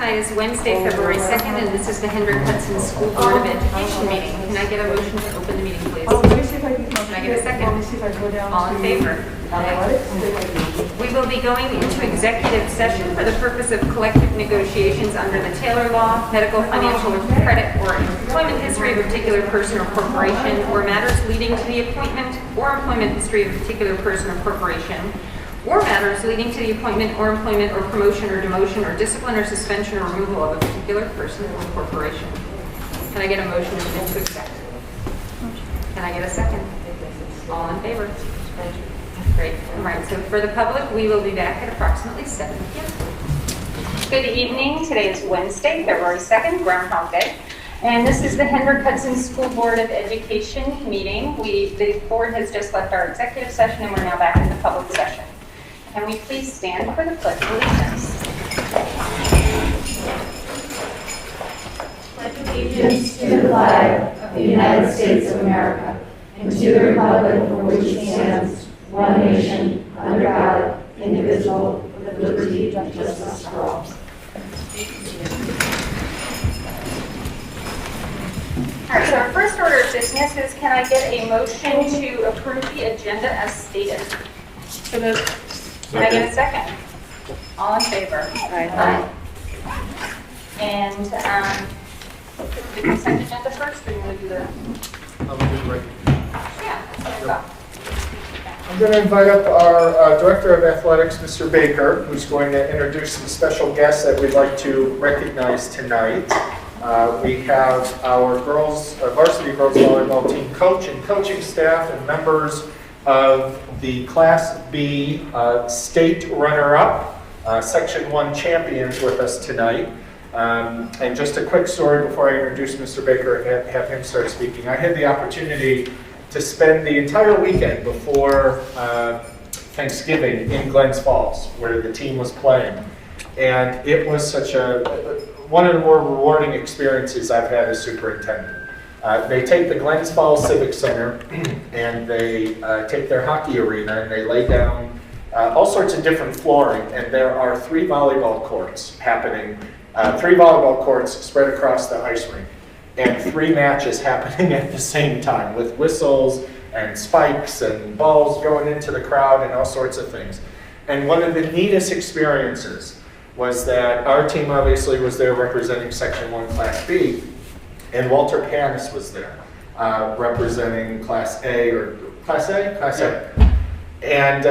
tonight is Wednesday, February 2nd, and this is the Hendrick Hudson School Board of Education meeting. Can I get a motion to open the meeting, please? Can I get a second? All in favor? We will be going into executive session for the purpose of collective negotiations under the Taylor Law, medical, financial, or credit, or employment history of a particular person or corporation, or matters leading to the appointment or employment history of a particular person or corporation, or matters leading to the appointment or employment or promotion or demotion or discipline or suspension or removal of a particular person or corporation. Can I get a motion to accept? Can I get a second? All in favor? Great. All right, so for the public, we will be back at approximately 7 p.m. Good evening. Today is Wednesday, February 2nd, Groundhog Day. And this is the Hendrick Hudson School Board of Education meeting. The board has just left our executive session and we're now back in the public session. Can we please stand for the Pledge of Allegiance? Pledge allegiance to the flag of the United States of America and to the republic for which it stands, one nation, under God, indivisible, with liberty and justice for all. All right, so our first order of business is, can I get a motion to approve the agenda as stated? So moved. Can I get a second? All in favor? Aye. And the consent agenda first, or you want to do the? I'll do it right. Yeah, there you go. I'm going to invite up our Director of Athletics, Mr. Baker, who's going to introduce some special guests that we'd like to recognize tonight. We have our varsity girls volleyball team coach and coaching staff and members of the Class B state runner-up, Section 1 champions with us tonight. And just a quick story before I introduce Mr. Baker and have him start speaking. I had the opportunity to spend the entire weekend before Thanksgiving in Glens Falls, where the team was playing. And it was such one of the more rewarding experiences I've had as superintendent. They take the Glens Falls Civic Center and they take their hockey arena and they lay down all sorts of different flooring, and there are 3 volleyball courts happening, 3 volleyball courts spread across the ice rink, and 3 matches happening at the same time with whistles and spikes and balls going into the crowd and all sorts of things. And one of the neatest experiences was that our team obviously was there representing Section 1 Class B, and Walter Panis was there representing Class A or Class A? Class A. And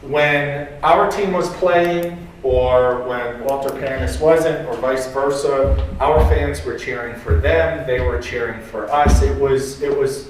when our team was playing, or when Walter Panis wasn't, or vice versa, our fans were cheering for them, they were cheering for us. It was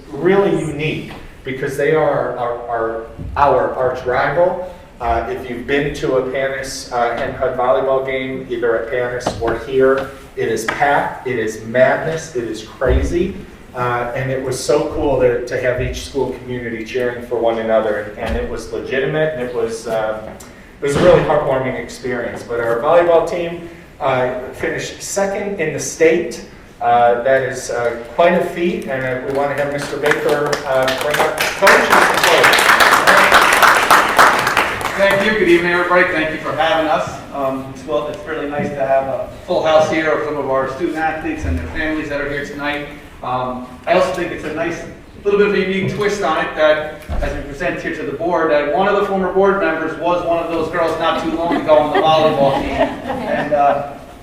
really unique because they are our arch rival. If you've been to a Panis and HUD volleyball game, either at Panis or here, it is packed, it is madness, it is crazy, and it was so cool to have each school community cheering for one another, and it was legitimate, and it was a really heartwarming experience. But our volleyball team finished 2nd in the state. That is quite a feat, and we want to have Mr. Baker bring up coaches. Thank you. Good evening, everybody. Thank you for having us. It's really nice to have a full house here of some of our student athletes and their families that are here tonight. I also think it's a nice little bit of a unique twist on it that, as we present here to the board, that one of the former board members was one of those girls not too long ago on the volleyball team. And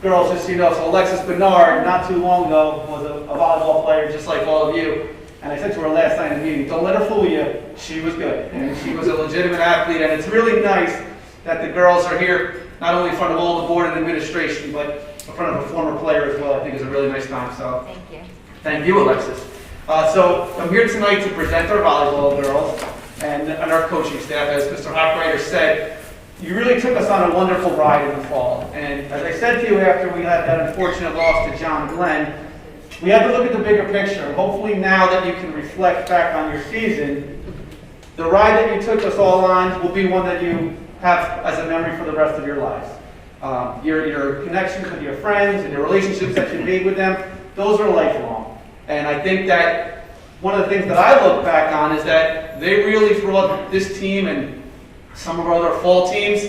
girls, just so you know, so Alexis Bernard, not too long ago, was a volleyball player just like all of you. And I said to her last night in the meeting, don't let her fool you, she was good. And she was a legitimate athlete, and it's really nice that the girls are here, not only in front of all the board and administration, but in front of a former player as well. I think it's a really nice time, so Thank you. Thank you, Alexis. So I'm here tonight to present our volleyball girls and our coaching staff. As Mr. Hochreiter said, you really took us on a wonderful ride in the fall. And as I said to you after we had that unfortunate loss to John Glenn, we have to look at the bigger picture. Hopefully now that you can reflect back on your season, the ride that you took us all on will be one that you have as a memory for the rest of your lives. Your connections with your friends and your relationships that you made with them, those are lifelong. And I think that one of the things that I look back on is that they really brought this team and some of our other fall teams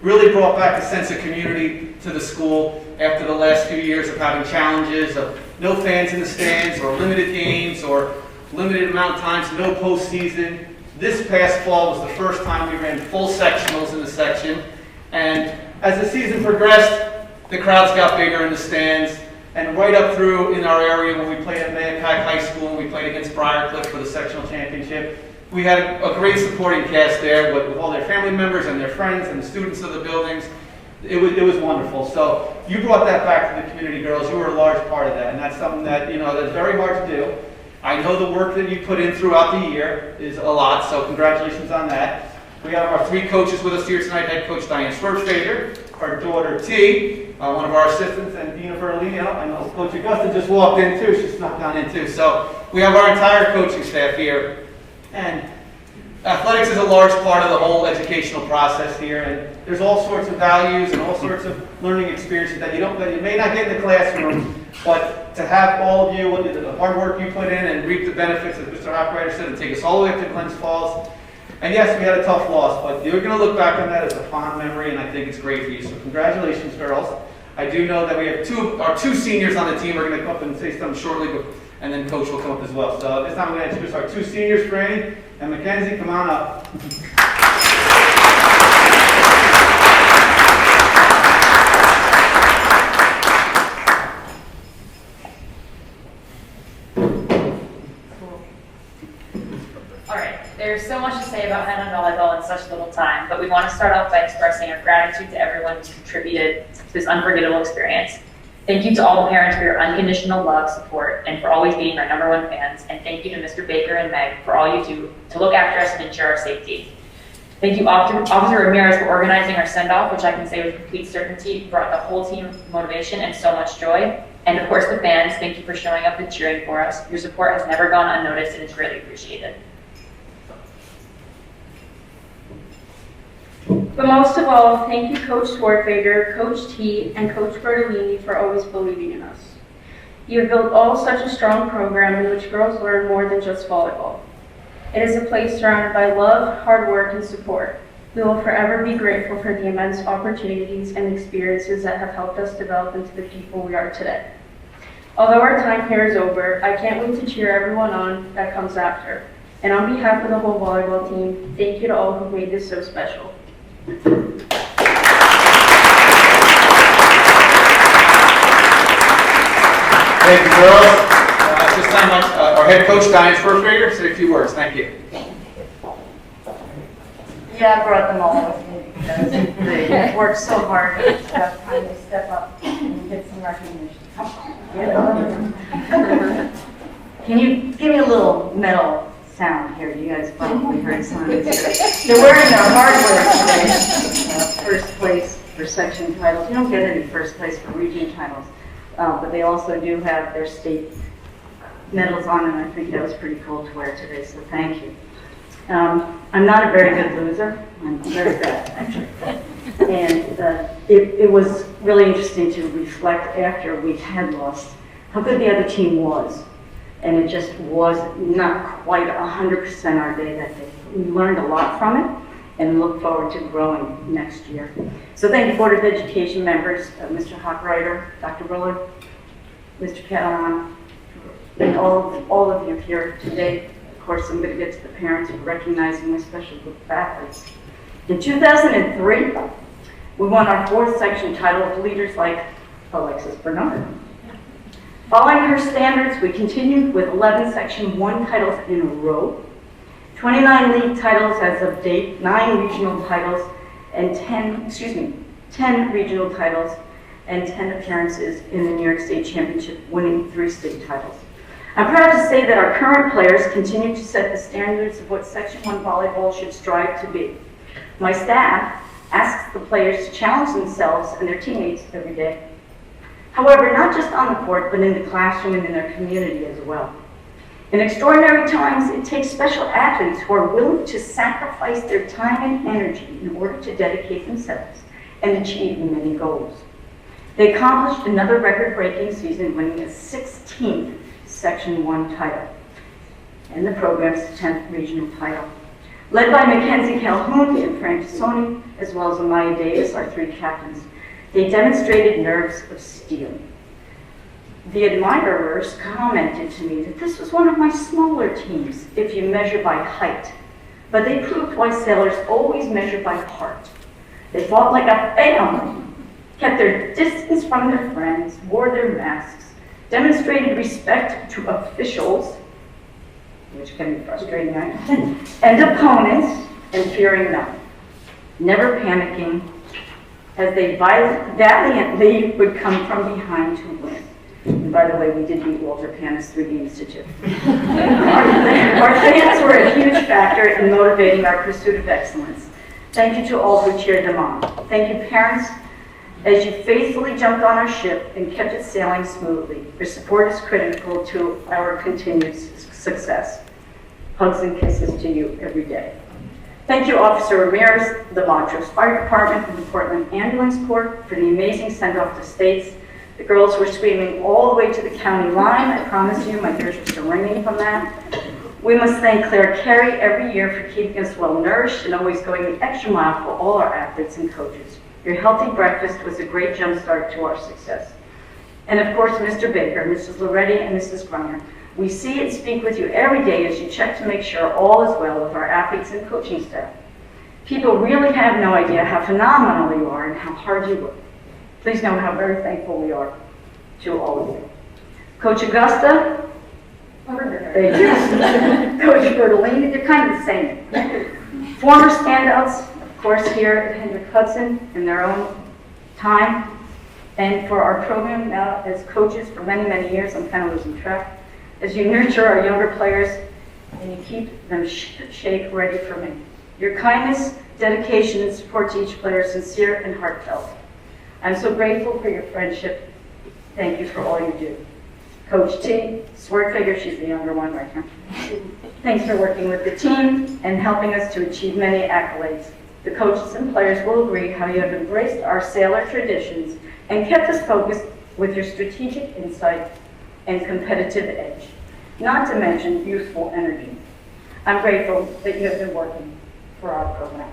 really brought back a sense of community to the school after the last few years of having challenges of no fans in the stands or limited games or limited amount of times, no postseason. This past fall was the first time we ran full sectionals in the section. And as the season progressed, the crowds got bigger in the stands. And right up through in our area when we played at Manpack High School and we played against Briarcliff for the sectional championship, we had a great supporting cast there with all their family members and their friends and the students of the buildings. It was wonderful. So you brought that back to the community, girls. You were a large part of that, and that's something that, that's very hard to do. I know the work that you put in throughout the year is a lot, so congratulations on that. We have our 3 coaches with us here tonight. Head coach Diane Schwarzenegger, our daughter T, one of our assistants, and Dina Berlino. I know Coach Augusta just walked in too. She snuck down in too. So we have our entire coaching staff here. And athletics is a large part of the whole educational process here. And there's all sorts of values and all sorts of learning experiences that you may not get in the classroom, but to have all of you, the hard work you put in and reap the benefits, as Mr. Operator said, and take us all the way up to Glens Falls. And yes, we had a tough loss, but you're going to look back on that as a fond memory, and I think it's great for you. So congratulations, girls. I do know that we have our two seniors on the team are going to come up and say something shortly, and then Coach will come up as well. So this time I'm going to introduce our 2 seniors, Franny and Mackenzie. Come on up. There's so much to say about men on volleyball in such little time, but we want to start off by expressing our gratitude to everyone who's contributed to this unforgettable experience. Thank you to all the parents for your unconditional love, support, and for always being our #1 fans. And thank you to Mr. Baker and Meg for all you do to look after us and ensure our safety. Thank you, Officer Ramirez, for organizing our send-off, which I can say with complete certainty brought the whole team motivation and so much joy. And of course, the fans, thank you for showing up and cheering for us. Your support has never gone unnoticed and is greatly appreciated. But most of all, thank you Coach Schwarzenegger, Coach T, and Coach Bertolini for always believing in us. You have built all such a strong program in which girls learn more than just volleyball. It is a place surrounded by love, hard work, and support. We will forever be grateful for the immense opportunities and experiences that have helped us develop into the people we are today. Although our time here is over, I can't wait to cheer everyone on that comes after. And on behalf of the whole volleyball team, thank you to all who made this so special. Thank you, girls. At this time, our head coach, Diane Schwarzenegger, say a few words. Thank you. Yeah, I brought them all with me because they worked so hard to have time to step up and get some recognition. Can you give me a little metal sound here? You guys probably heard some of this. They're wearing their hardware today. First place for section titles. You don't get any first place for region titles, but they also do have their state medals on, and I think that was pretty cool to wear today, so thank you. I'm not a very good loser. I'm very bad, actually. And it was really interesting to reflect after we had lost how good the other team was. And it just was not quite 100% our day that day. We learned a lot from it and look forward to growing next year. So thank you, Board of Education members, Mr. Hochreiter, Dr. Buller, Mr. Catalan, and all of you here today. Of course, I'm going to get to the parents for recognizing my special group of athletes. In 2003, we won our 4th section title with leaders like Alexis Bernard. Following her standards, we continued with 11 Section 1 titles in a row, 29 league titles as of date, 9 regional titles, and 10 regional titles, and 10 appearances in the New York State Championship, winning 3 state titles. I'm proud to say that our current players continue to set the standards of what Section 1 volleyball should strive to be. My staff asks the players to challenge themselves and their teammates every day. However, not just on the court, but in the classroom and in their community as well. In extraordinary times, it takes special athletes who are willing to sacrifice their time and energy in order to dedicate themselves and achieve many goals. They accomplished another record-breaking season, winning a 16th Section 1 title and the program's 10th regional title. Led by Mackenzie Calhoun and Frank Soni, as well as Amaya Davis, our 3 captains, they demonstrated nerves of steel. The admirers commented to me that this was one of my smaller teams, if you measure by height, but they proved why sailors always measure by heart. They fought like a family, kept their distance from their friends, wore their masks, demonstrated respect to officials, which can be frustrating, right? And opponents, and fearing none. Never panicking, as they valiantly would come from behind to win. And by the way, we did beat Walter Panis 3 games to 2. Our fans were a huge factor in motivating our pursuit of excellence. Thank you to all who cheered them on. Thank you, parents, as you faithfully jumped on our ship and kept it sailing smoothly. Your support is critical to our continued success. Hugs and kisses to you every day. Thank you, Officer Ramirez, the Montrose Fire Department, and the Portland Ambulance Corps for the amazing send-off to States. The girls were screaming all the way to the county line. I promise you, my ears were still ringing from that. We must thank Claire Carey every year for keeping us well-nourished and always going the extra mile for all our athletes and coaches. Your healthy breakfast was a great jumpstart to our success. And of course, Mr. Baker, Mrs. Loretti, and Mrs. Grunner. We see and speak with you every day as you check to make sure all is well with our athletes and coaching staff. People really have no idea how phenomenal you are and how hard you work. Please know how very thankful we are to all of you. Coach Augusta, thank you. Coach Bertolini, they're kind of the same. Former standouts, of course, here at Hendrick Hudson in their own time. And for our program now as coaches for many, many years, I'm kind of losing track. As you nurture our younger players and you keep them shape ready for me. Your kindness, dedication, and support to each player is sincere and heartfelt. I'm so grateful for your friendship. Thank you for all you do. Coach T, Swartfigger, she's the younger one right now. Thanks for working with the team and helping us to achieve many accolades. The coaches and players will agree how you have embraced our sailor traditions and kept us focused with your strategic insight and competitive edge, not to mention youthful energy. I'm grateful that you have been working for our program.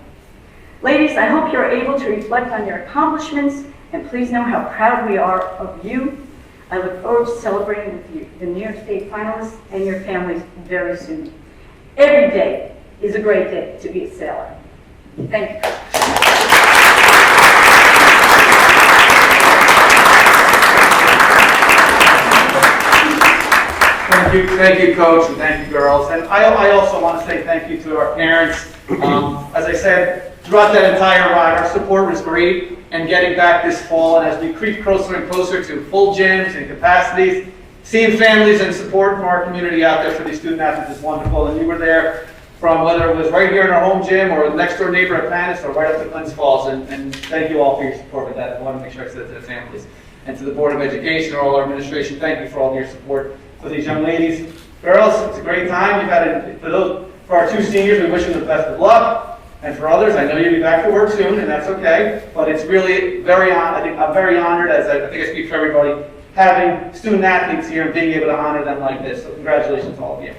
Ladies, I hope you're able to reflect on your accomplishments, and please know how proud we are of you. I look forward to celebrating with you, the New York State finalists and your families very soon. Every day is a great day to be a sailor. Thank you. Thank you, Coach, and thank you, girls. And I also want to say thank you to our parents. As I said, throughout that entire ride, our support was great. And getting back this fall, and as we creep closer and closer to full gyms and capacities, seeing families and support from our community out there for these student athletes is wonderful. And you were there from whether it was right here in our home gym or the next door neighbor at Panis or right up to Glens Falls. And thank you all for your support with that. I want to make sure I said it to the families. And to the Board of Education or all our administration, thank you for all your support for these young ladies. Girls, it's a great time. You've had for our 2 seniors, we wish them the best of luck. And for others, I know you'll be back to work soon, and that's okay. But it's really I'm very honored, as I think I speak for everybody, having student athletes here and being able to honor them like this. So congratulations to all of you.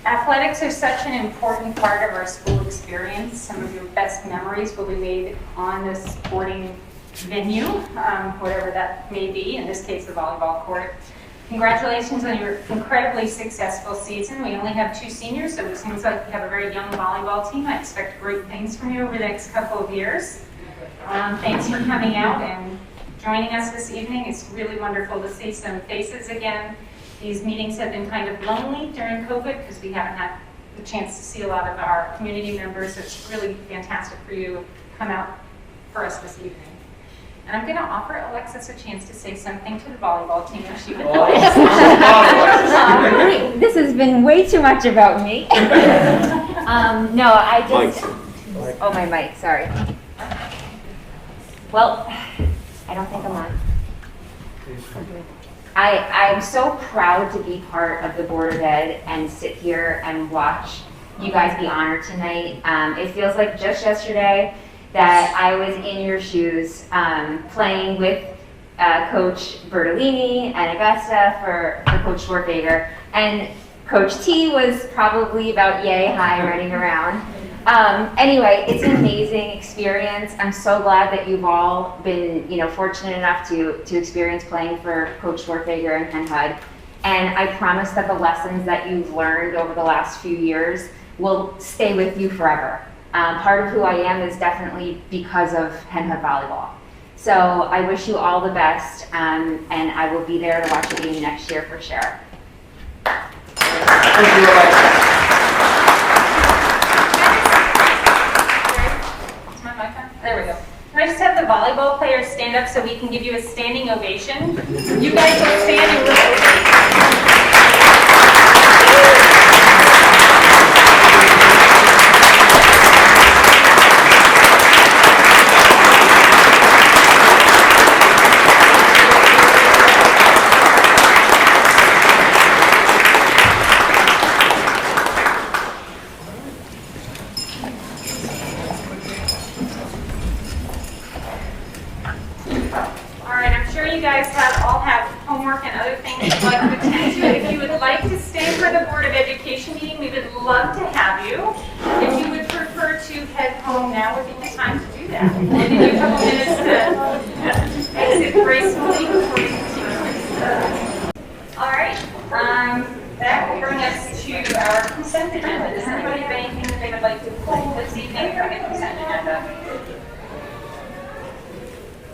Athletics are such an important part of our school experience. Some of your best memories will be made on the sporting venue, whatever that may be, in this case the volleyball court. Congratulations on your incredibly successful season. We only have 2 seniors, so it seems like we have a very young volleyball team. I expect great things from you over the next couple of years. Thanks for coming out and joining us this evening. It's really wonderful to see some faces again. These meetings have been kind of lonely during COVID because we haven't had the chance to see a lot of our community members. It's really fantastic for you to come out for us this evening. And I'm going to offer Alexis a chance to say something to the volleyball team if she would like. This has been way too much about me. No, I just... Oh, my mic, sorry. Well, I don't think I'm on. I'm so proud to be part of the Board of Ed and sit here and watch you guys be honored tonight. It feels like just yesterday that I was in your shoes, playing with Coach Bertolini and Augusta for Coach Schwartfager. And Coach T was probably about yay high running around. Anyway, it's an amazing experience. I'm so glad that you've all been, fortunate enough to experience playing for Coach Schwartfager and Hen Hud. And I promise that the lessons that you've learned over the last few years will stay with you forever. Part of who I am is definitely because of Hen Hud volleyball. So I wish you all the best, and I will be there to watch the game next year for sure. Thank you all. Is my mic on? There we go. Can I just have the volleyball players stand up so we can give you a standing ovation? You guys will stand and we'll all have homework and other things you'd like to attend to. If you would like to stay for the Board of Education meeting, we would love to have you. If you would prefer to head home, now would be the time to do that. We'll give you a couple minutes to exit gracefully before we continue. All right, that will bring us to our consent agenda. Does anybody have anything that they would like to pull this evening from the consent agenda?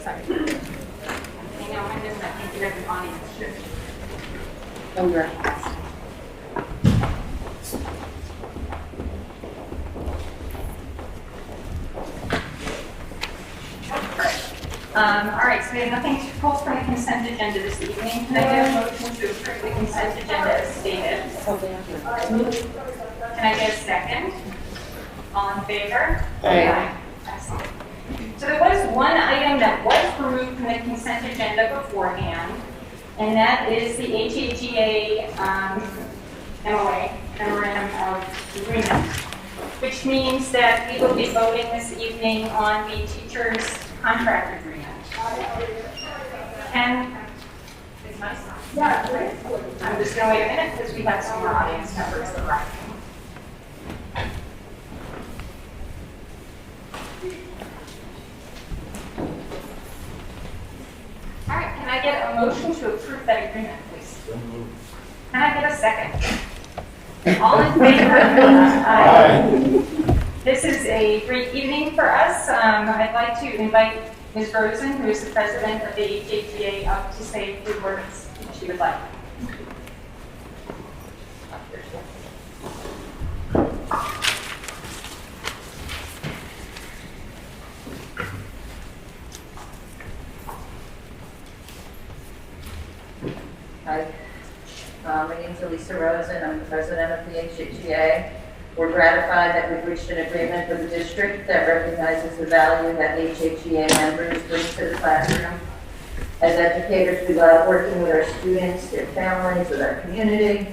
Sorry. I think you have an audience. All right, so we have nothing to pull from the consent agenda this evening. Can I get a motion to approve the consent agenda as stated? Can I get a second? All in favor? Aye. Excellent. So there was one item that was removed from the consent agenda beforehand, and that is the HAGA MOA, Memorandum of Agreement, which means that we will be voting this evening on the teacher's contract agreement. And it's nice. Yeah, I'm just going to wait a minute because we have some more audience members arriving. All right, can I get a motion to approve that agreement, please? Can I get a second? All in favor? Aye. This is a great evening for us. I'd like to invite Ms. Rosen, who is the president of the HAGA, up to say a few words if she would like. Hi, my name is Elisa Rosen. I'm the president of the HHEA. We're gratified that we've reached an agreement with the district that recognizes the value that HHEA members bring to the classroom. As educators, we love working with our students, their families, with our community.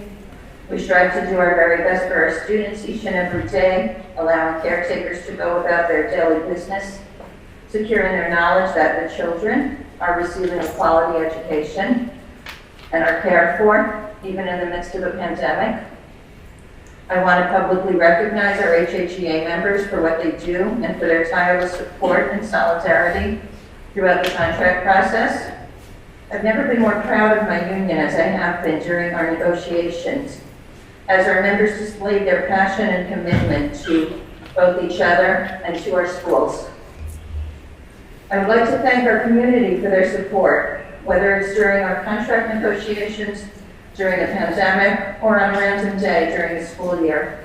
We strive to do our very best for our students each and every day, allowing caretakers to go about their daily business, securing their knowledge that the children are receiving a quality education and are cared for, even in the midst of a pandemic. I want to publicly recognize our HHEA members for what they do and for their tireless support and solidarity throughout the contract process. I've never been more proud of my union as I have been during our negotiations, as our members displayed their passion and commitment to both each other and to our schools. I would like to thank our community for their support, whether it's during our contract negotiations, during the pandemic, or on a random day during the school year.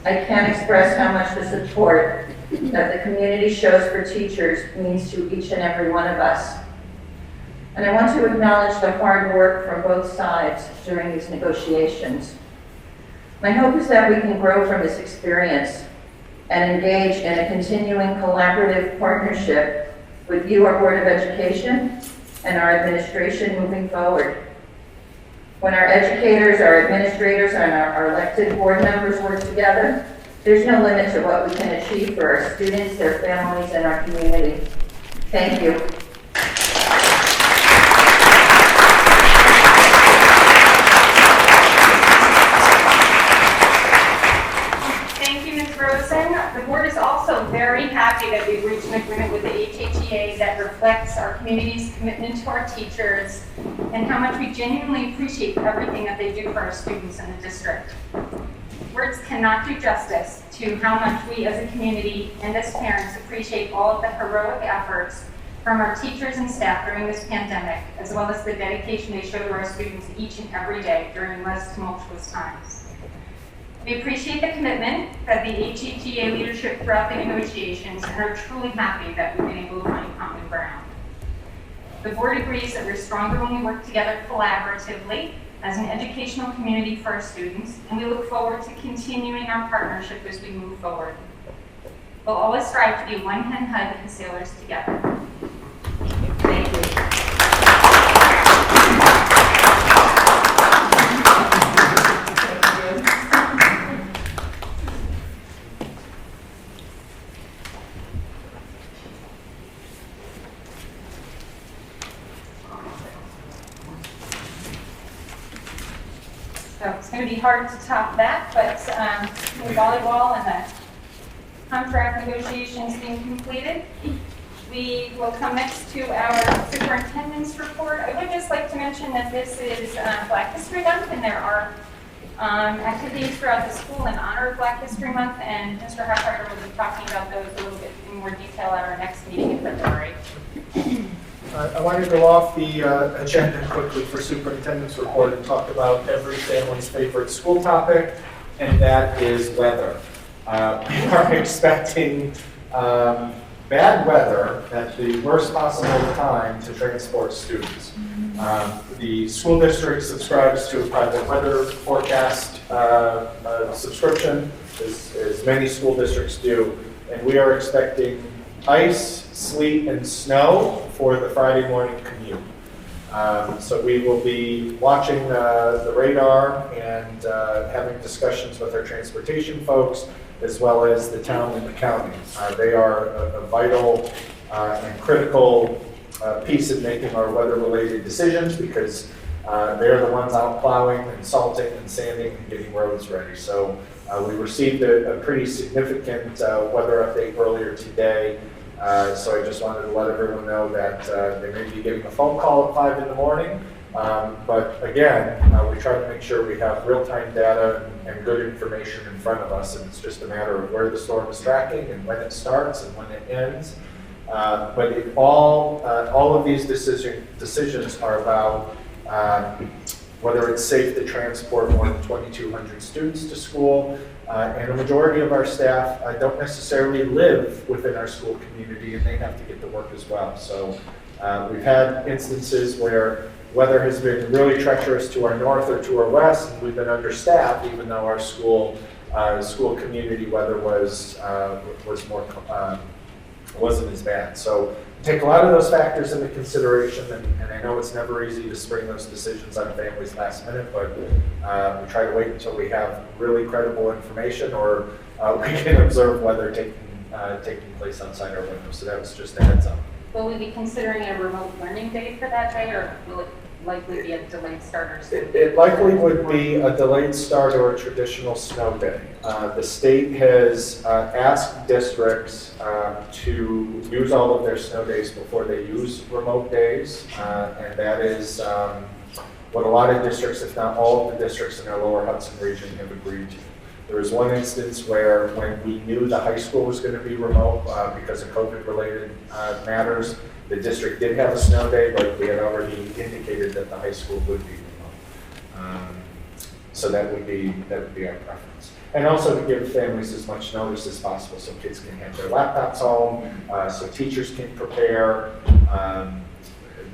I can't express how much the support that the community shows for teachers means to each and every one of us. And I want to acknowledge the hard work from both sides during these negotiations. My hope is that we can grow from this experience and engage in a continuing collaborative partnership with you, our Board of Education, and our administration moving forward. When our educators, our administrators, and our elected board members work together, there's no limit to what we can achieve for our students, their families, and our community. Thank you. happy that we've reached an agreement with the HHEA that reflects our community's commitment to our teachers and how much we genuinely appreciate everything that they do for our students in the district. Words cannot do justice to how much we as a community and as parents appreciate all of the heroic efforts from our teachers and staff during this pandemic, as well as the dedication they show to our students each and every day during less tumultuous times. We appreciate the commitment that the HHEA leadership throughout the negotiations and are truly happy that we've been able to find common ground. The board agrees that we're stronger when we work together collaboratively as an educational community for our students, and we look forward to continuing our partnership as we move forward. We'll always strive to be one hand hug and sailors together. Thank you. So it's going to be hard to top that, but with volleyball and the contract negotiations being completed, we will come next to our superintendent's report. I would just like to mention that this is Black History Month, and there are activities throughout the school in honor of Black History Month, and Mr. Hartharter will be talking about those a little bit in more detail at our next meeting in February. I want to go off the agenda quickly for superintendent's report and talk about every family's favorite school topic, and that is weather. We are expecting bad weather at the worst possible time to transport students. The school district subscribes to a private weather forecast subscription, as many school districts do, and we are expecting ice, sleet, and snow for the Friday morning commute. So we will be watching the radar and having discussions with our transportation folks, as well as the town and the county. They are a vital and critical piece in making our weather-related decisions, because they're the ones out plowing and salting and sanding and getting roads ready. So we received a pretty significant weather update earlier today. So I just wanted to let everyone know that they may be getting a phone call at 5 in the morning. But again, we try to make sure we have real-time data and good information in front of us, and it's just a matter of where the storm is tracking and when it starts and when it ends. But all of these decisions are about whether it's safe to transport more than 2,200 students to school, and a majority of our staff don't necessarily live within our school community, and they have to get to work as well. So we've had instances where weather has been really treacherous to our north or to our west, and we've been understaffed, even though our school community weather wasn't as bad. So take a lot of those factors into consideration, and I know it's never easy to spring those decisions on families last minute, but we try to wait until we have really credible information, or we can observe weather taking place outside our window. So that was just a heads up. Will we be considering a remote learning day for that day, or will it likely be a delayed start or something? It likely would be a delayed start or a traditional snow day. The state has asked districts to use all of their snow days before they use remote days, and that is what a lot of districts, if not all of the districts in our lower Hudson region, have agreed to. There was one instance where, when we knew the high school was going to be remote because of COVID-related matters, the district did have a snow day, but we had already indicated that the high school would be remote. So that would be our preference. And also to give families as much notice as possible, so kids can have their laptops home, so teachers can prepare,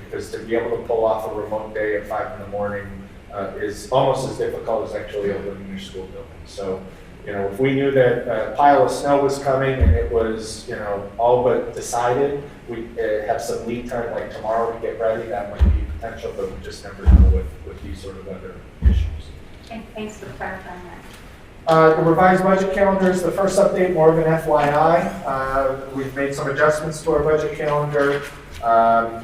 because to be able to pull off a remote day at 5 in the morning is almost as difficult as actually opening your school building. So, if we knew that a pile of snow was coming and it was, all but decided, we have some lead time, like tomorrow, to get ready. That might be potential, but we just never know with these sort of weather issues. Okay, thanks for clarifying that. The revised budget calendar is the first update, more of an FYI. We've made some adjustments to our budget calendar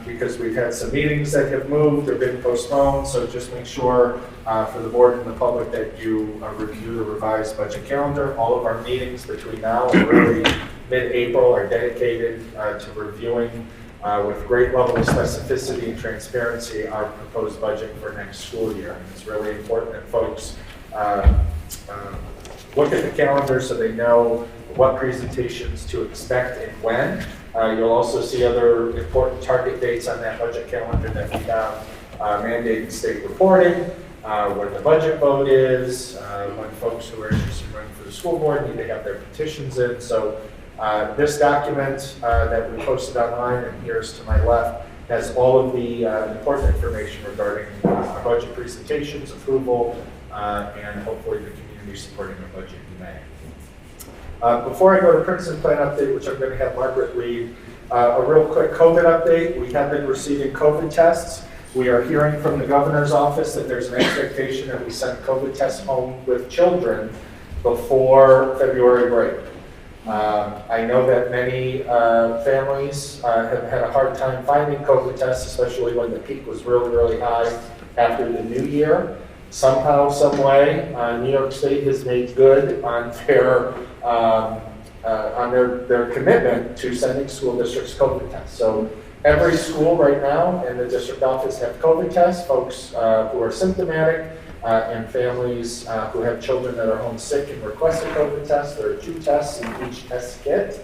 because we've had some meetings that have moved or been postponed. So just make sure for the board and the public that you review the revised budget calendar. All of our meetings between now and early mid-April are dedicated to reviewing with great level of specificity and transparency our proposed budget for next school year. And it's really important that folks look at the calendar so they know what presentations to expect and when. You'll also see other important target dates on that budget calendar that we have mandated state reporting, where the budget vote is, when folks who are interested in running for the school board need to have their petitions in. So this document that we posted online, and here's to my left, has all of the important information regarding our budget presentations, approval, and hopefully the community supporting the budget in May. Before I go to Princeton Plan update, which I'm going to have Margaret lead, a real quick COVID update. We have been receiving COVID tests. We are hearing from the governor's office that there's an expectation that we send COVID tests home with children before February break. I know that many families have had a hard time finding COVID tests, especially when the peak was really, really high after the new year. Somehow, some way, New York State has made good on their commitment to sending school districts COVID tests. So every school right now in the district office have COVID tests, folks who are symptomatic and families who have children that are homesick and request a COVID test. There are 2 tests in each test kit,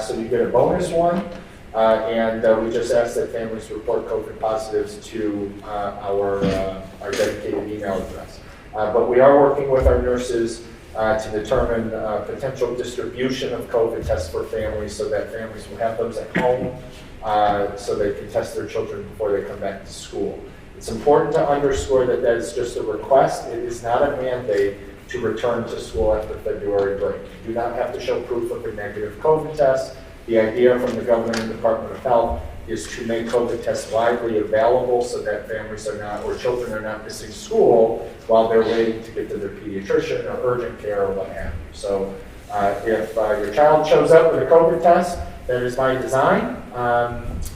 so you get a bonus one. And we just ask that families report COVID positives to our dedicated email address. But we are working with our nurses to determine potential distribution of COVID tests for families so that families will have those at home so they can test their children before they come back to school. It's important to underscore that that is just a request. It is not a mandate to return to school after February break. You do not have to show proof of a negative COVID test. The idea from the governor and Department of Health is to make COVID tests widely available so that families are not, or children are not missing school while they're waiting to get to their pediatrician or urgent care or what have you. So if your child shows up with a COVID test, that is by design,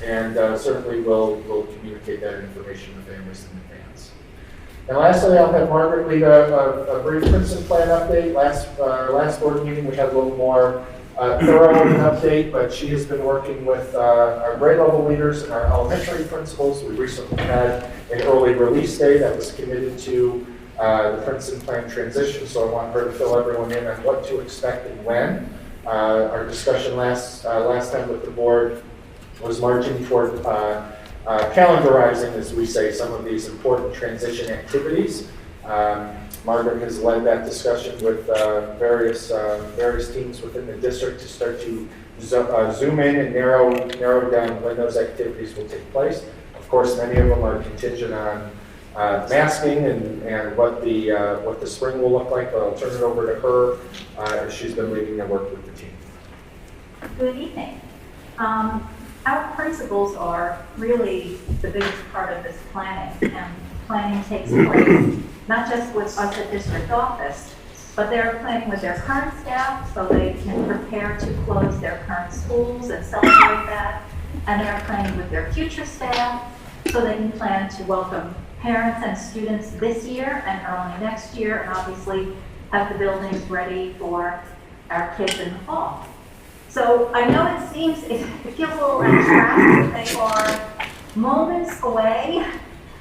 and certainly we'll communicate that information to families in advance. And lastly, I'll have Margaret lead a brief Princeton Plan update. Last board meeting, we had a little more thorough an update, but she has been working with our grade level leaders and our elementary principals. We recently had an early release day that was committed to the Princeton Plan transition, so I want her to fill everyone in on what to expect and when. Our discussion last time with the board was marching toward calendarizing, as we say, some of these important transition activities. Margaret has led that discussion with various teams within the district to start to zoom in and narrow down when those activities will take place. Of course, many of them are contingent on masking and what the spring will look like. But I'll turn it over to her as she's been leading the work with the team. Good evening. Our principals are really the biggest part of this planning, and planning takes place not just with us at district office, but they're planning with their current staff so they can prepare to close their current schools and celebrate that, and they're planning with their future staff so they can plan to welcome parents and students this year and early next year, and obviously have the buildings ready for our kids in the fall. So I know it feels a little abstract, but they are moments away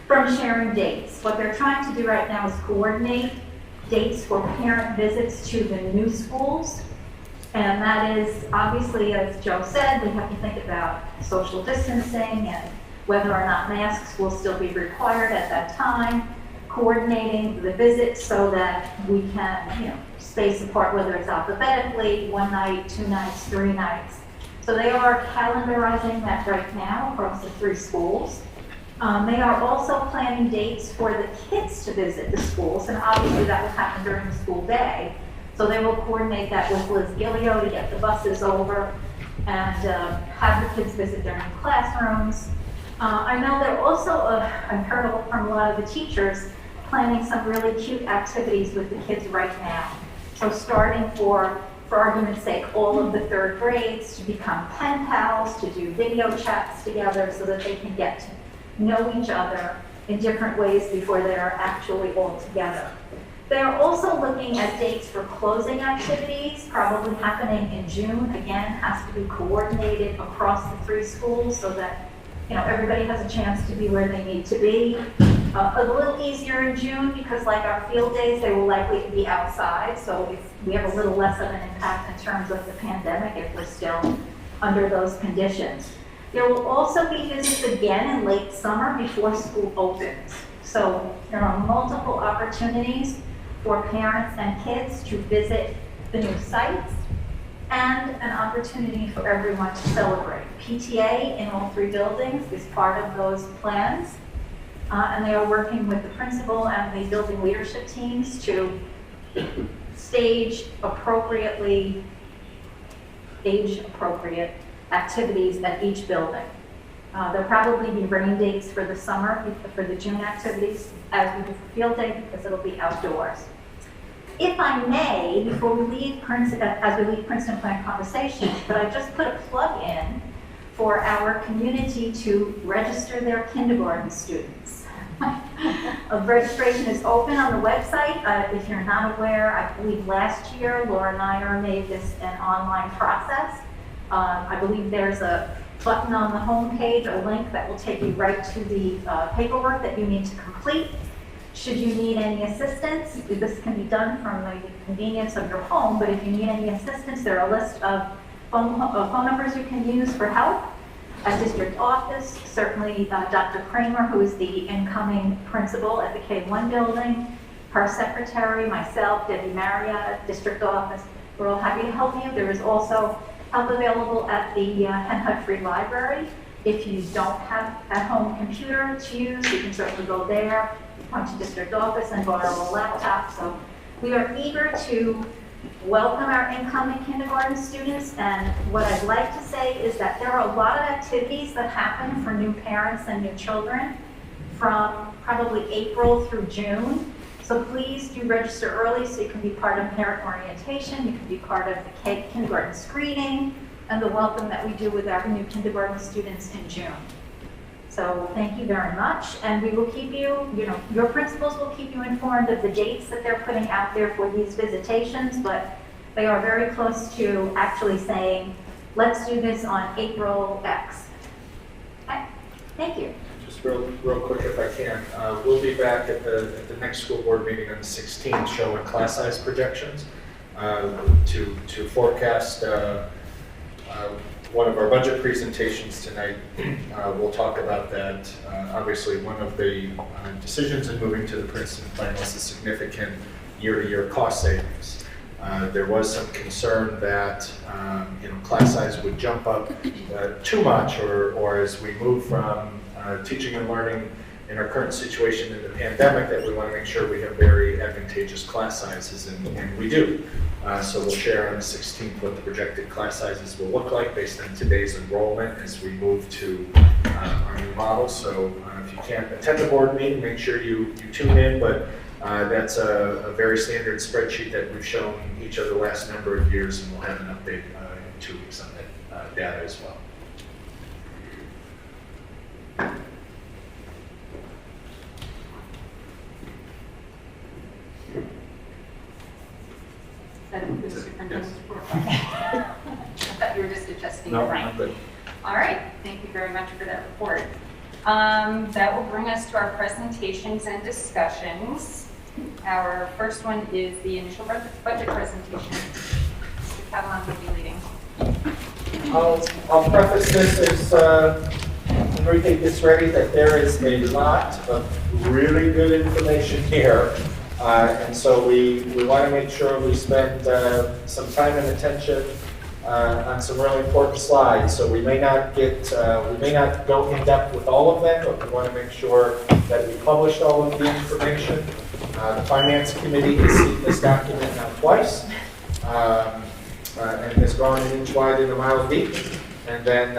from sharing dates. What they're trying to do right now is coordinate dates for parent visits to the new schools. And that is obviously, as Joe said, we have to think about social distancing and whether or not masks will still be required at that time, coordinating the visits so that we can, space apart, whether it's alphabetically, 1 night, 2 nights, 3 nights. So they are calendarizing that right now across the 3 schools. They are also planning dates for the kids to visit the schools, and obviously that will happen during the school day. So they will coordinate that with Liz Gillio to get the buses over and have the kids visit during the classrooms. I know they're also, I've heard from a lot of the teachers, planning some really cute activities with the kids right now. So starting for argument's sake, all of the 3rd grades to become pen pals, to do video chats together so that they can get to know each other in different ways before they are actually all together. They're also looking at dates for closing activities, probably happening in June. Again, has to be coordinated across the 3 schools so that, everybody has a chance to be where they need to be. A little easier in June because like our field days, they will likely be outside. So we have a little less of an impact in terms of the pandemic if we're still under those conditions. There will also be visits again in late summer before school opens. So there are multiple opportunities for parents and kids to visit the new sites and an opportunity for everyone to celebrate. PTA in all 3 buildings is part of those plans. And they are working with the principal and the building leadership teams to stage appropriately, age-appropriate activities at each building. There'll probably be rain dates for the summer, for the June activities, as we do for field day, because it'll be outdoors. If I may, before we leave Princeton, as we leave Princeton Plan Conversations, but I just put a plug in for our community to register their kindergarten students. Registration is open on the website. If you're not aware, I believe last year, Laura Nyer made this an online process. I believe there's a button on the home page, a link that will take you right to the paperwork that you need to complete. Should you need any assistance, this can be done from the convenience of your home, but if you need any assistance, there are a list of phone numbers you can use for help. At district office, certainly Dr. Kramer, who is the incoming principal at the K1 building, her secretary, myself, Debbie Marriott, district office, we're all happy to help you. There is also help available at the Henhut Free Library. If you don't have a home computer to use, you can certainly go there, come to district office and borrow a laptop. So we are eager to welcome our incoming kindergarten students, and what I'd like to say is that there are a lot of activities that happen for new parents and new children from probably April through June. So please do register early so you can be part of parent orientation, you can be part of the kindergarten screening, and the welcome that we do with our new kindergarten students in June. So thank you very much, and we will keep you, your principals will keep you informed of the dates that they're putting out there for these visitations, but they are very close to actually saying, let's do this on April X. Okay. Thank you. Just real quick if I can, we'll be back at the next school board meeting on the 16th showing class size projections to forecast one of our budget presentations tonight. We'll talk about that. Obviously, one of the decisions in moving to the Princeton plan was a significant year-to-year cost savings. There was some concern that class size would jump up too much, or as we move from teaching and learning in our current situation in the pandemic, that we want to make sure we have very advantageous class sizes, and we do. So we'll share on the 16th what the projected class sizes will look like based on today's enrollment as we move to our new model. So if you can't attend the board meeting, make sure you tune in, but that's a very standard spreadsheet that we've shown each of the last number of years, and we'll have an update in 2 weeks on that data as well. I thought you were just adjusting No, your rank. I'm good. All right, thank you very much for that report. That will bring us to our presentations and discussions. Our first one is the initial budget presentation. Mr. Catalan will be leading. I'll preface this as Enrique gets ready that there is a lot of really good information here. And so we want to make sure we spend some time and attention on some really important slides. So we may not go in depth with all of them, but we want to make sure that we published all of the information. The Finance Committee has seen this document now twice, and has gone an inch wide and a mile deep. And then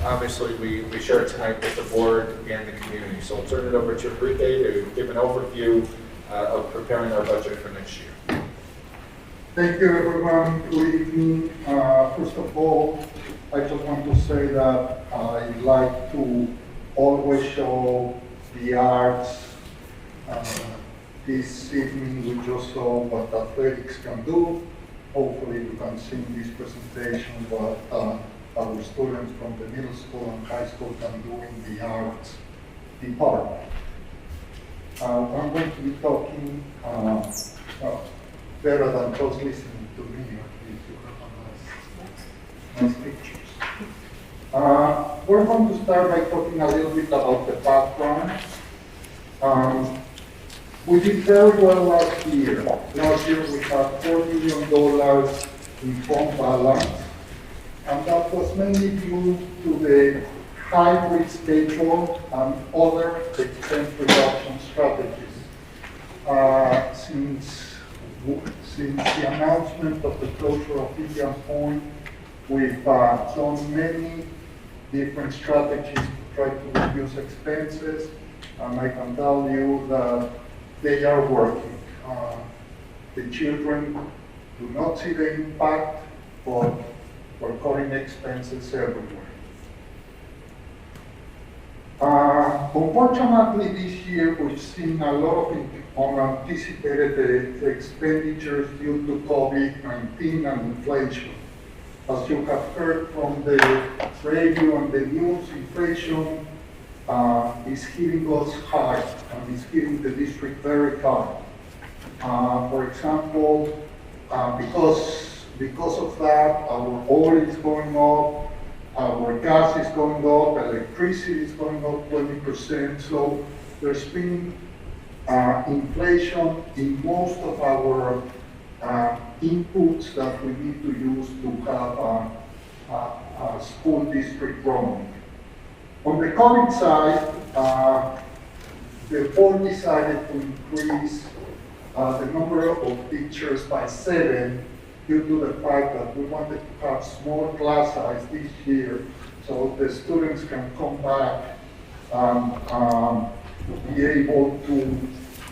obviously we share it tonight with the board and the community. So I'll turn it over to Enrique to give an overview of preparing our budget for next year. Thank you, everyone. Good evening. First of all, I just want to say that I like to always show the arts This evening we just saw what athletics can do. Hopefully we can see in this presentation what our students from the middle school and high school can do in the arts department. I'm going to be talking better than just listening to me, at least you have nice pictures. We're going to start by talking a little bit about the background. We did very well last year. Last year we had $4 million in fund balance, and that was mainly due to the hybrid schedule and other expense reduction strategies. Since the announcement of the closure of Indian Point, we've done many different strategies to try to reduce expenses, and I can tell you that they are working. The children do not see the impact, but we're cutting expenses everywhere. Unfortunately, this year we've seen a lot of unanticipated expenditures due to COVID-19 and inflation. As you have heard from the radio and the news, inflation is hitting us hard and is hitting the district very hard. For example, because of that, our oil is going up, our gas is going up, electricity is going up 20%. So there's been inflation in most of our inputs that we need to use to have a school district running. On the COVID side, the board decided to increase the number of teachers by 7 due to the fact that we wanted to have small class size this year so the students can come back and be able to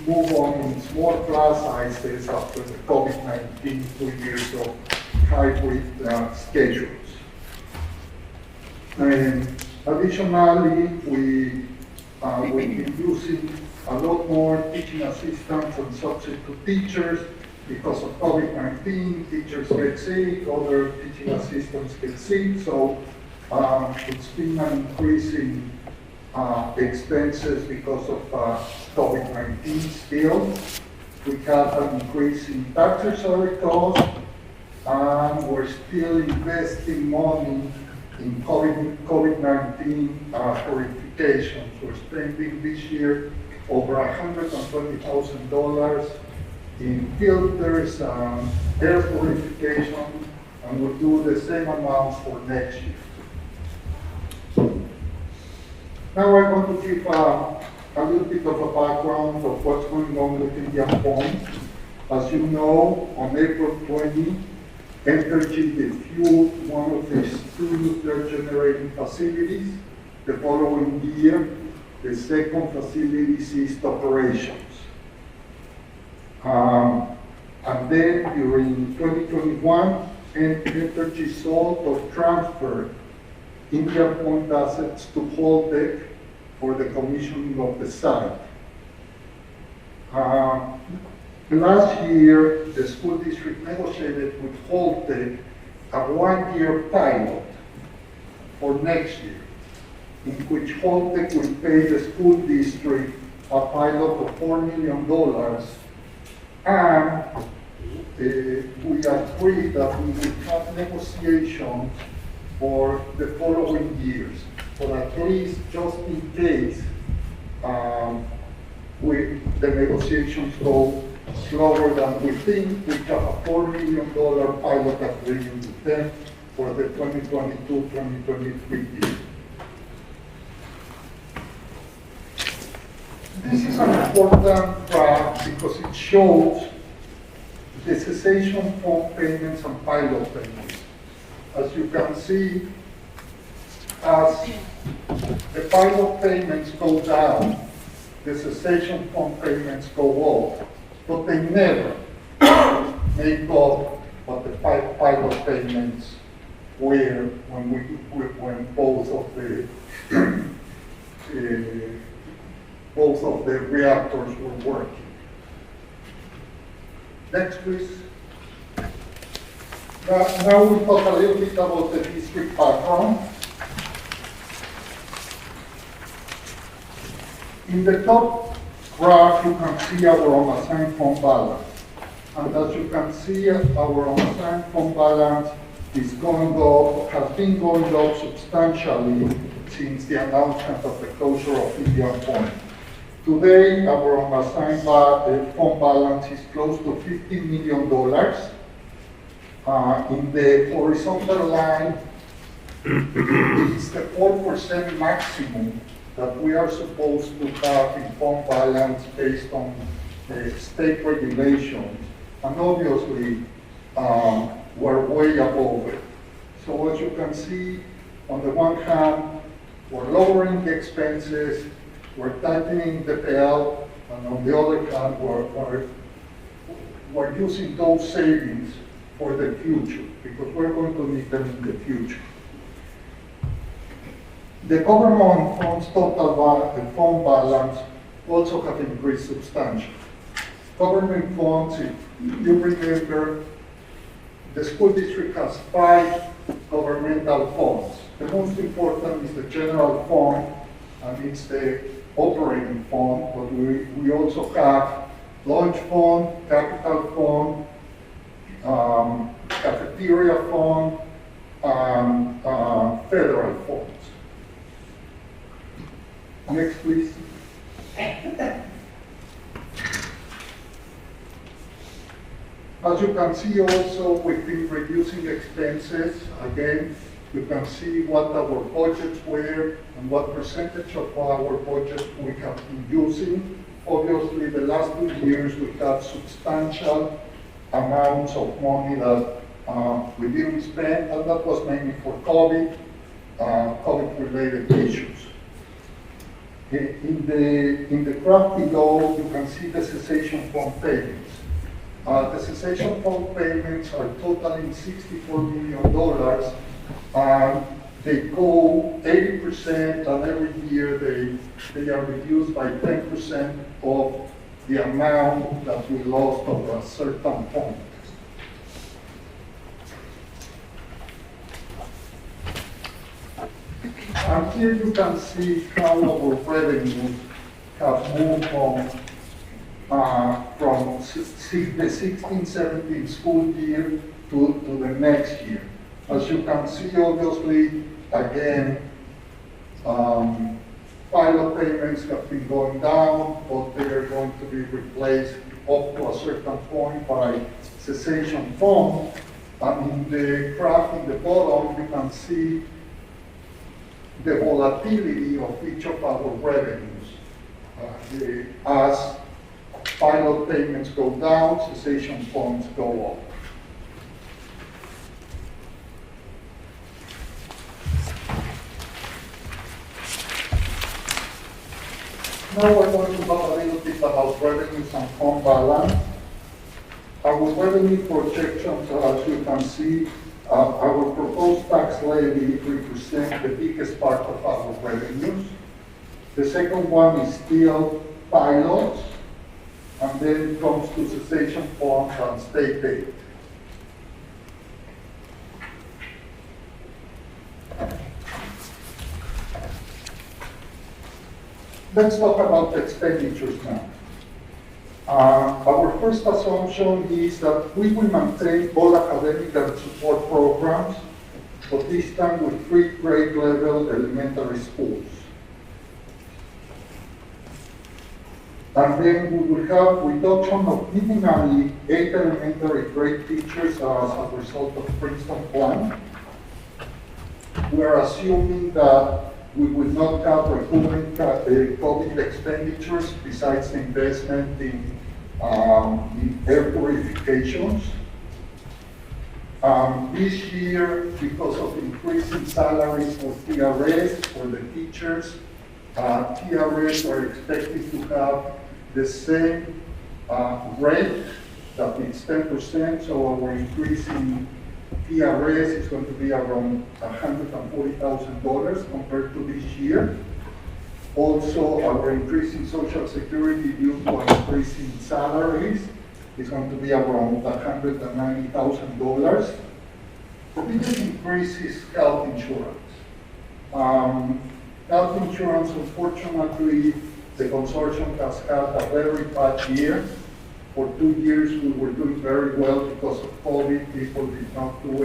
move on in small class sizes after the COVID-19 2 years of hybrid schedules. And additionally, we've been using a lot more teaching assistants and substitute teachers because of COVID-19. Teachers get sick, other teaching assistants get sick, so it's been an increase in expenses because of COVID-19 still. We have an increase in tax-salary costs, and we're still investing money in COVID-19 purifications. We're spending this year over $120,000 in filters and air purification, and we'll do the same amount for next year. Now I'm going to give a little bit of a background of what's going on with Indian Point. As you know, on April 20, Entergy defueled one of its 2 nuclear generating facilities. The following year, the second facility ceased operations. And then during 2021, Entergy sold or transferred Indian Point assets to Holtec for the commissioning of the site. Last year, the school district negotiated with Holtec a 1-year pilot for next year, in which Holtec will pay the school district a pilot of $4 million, and we agreed that we would have negotiations for the following years, but at least just in case the negotiations go slower than we think, we have a $4 million pilot agreement with them for the 2022-2023 year. This is an important graph because it shows the cessation fund payments and pilot payments. As you can see, as the pilot payments go down, the cessation fund payments go up, but they never make up what the pilot payments were when both of the reactors were working. Next, please. Now we'll talk a little bit about the district background. In the top graph, you can see our unassigned fund balance. And as you can see, our unassigned fund balance is going up, has been going up substantially since the announcement of the closure of Indian Point. Today, our unassigned fund balance is close to $15 million. In the horizontal line, it's the 4% maximum that we are supposed to have in fund balance based on state regulations. And obviously, we're way above it. So as you can see, on the one hand, we're lowering the expenses, we're tightening the payout, and on the other hand, we're using those savings for the future, because we're going to need them in the future. The government funds total fund balance also have increased substantially. Government funds, if you remember, the school district has 5 governmental funds. The most important is the general fund, and it's the operating fund, but we also have lunch fund, capital fund, cafeteria fund, and federal funds. Next, please. As you can see also, we've been reducing expenses. Again, you can see what our budgets were and what percentage of our budget we have been using. Obviously, the last 2 years, we had substantial amounts of money that we didn't spend, and that was mainly for COVID-related issues. In the graph below, you can see the cessation fund payments. The cessation fund payments are totaling $64 million, and they go 80%, and every year they are reduced by 10% of the amount that we lost over a certain point. And here you can see how our revenues have moved from the 16-17 school year to the next year. As you can see, obviously, again, pilot payments have been going down, but they are going to be replaced up to a certain point by cessation fund. And in the graph in the bottom, you can see the volatility of each of our revenues. As pilot payments go down, cessation funds go up. Now we're going to talk a little bit about revenues and fund balance. Our revenue projections, as you can see, our proposed tax levy represents the biggest part of our revenues. The second one is still pilots, and then it comes to cessation funds and state aid. Let's talk about expenditures now. Our first assumption is that we will maintain all academic and support programs, but this time with 3 grade level elementary schools. And then we will have reduction of minimally 8 elementary grade teachers as a result of Princeton plan. We are assuming that we will not have recurring COVID expenditures besides the investment in air purifications. This year, because of increasing salaries for TRS, for the teachers, TRS are expected to have the same rate, that it's 10%, so our increase in PRS is going to be around $140,000 compared to this year. Also, our increase in Social Security due to an increase in salaries is going to be around $190,000. The biggest increase is health insurance. Health insurance, unfortunately, the consortium has had a very bad year. For 2 years, we were doing very well because of COVID. People did not do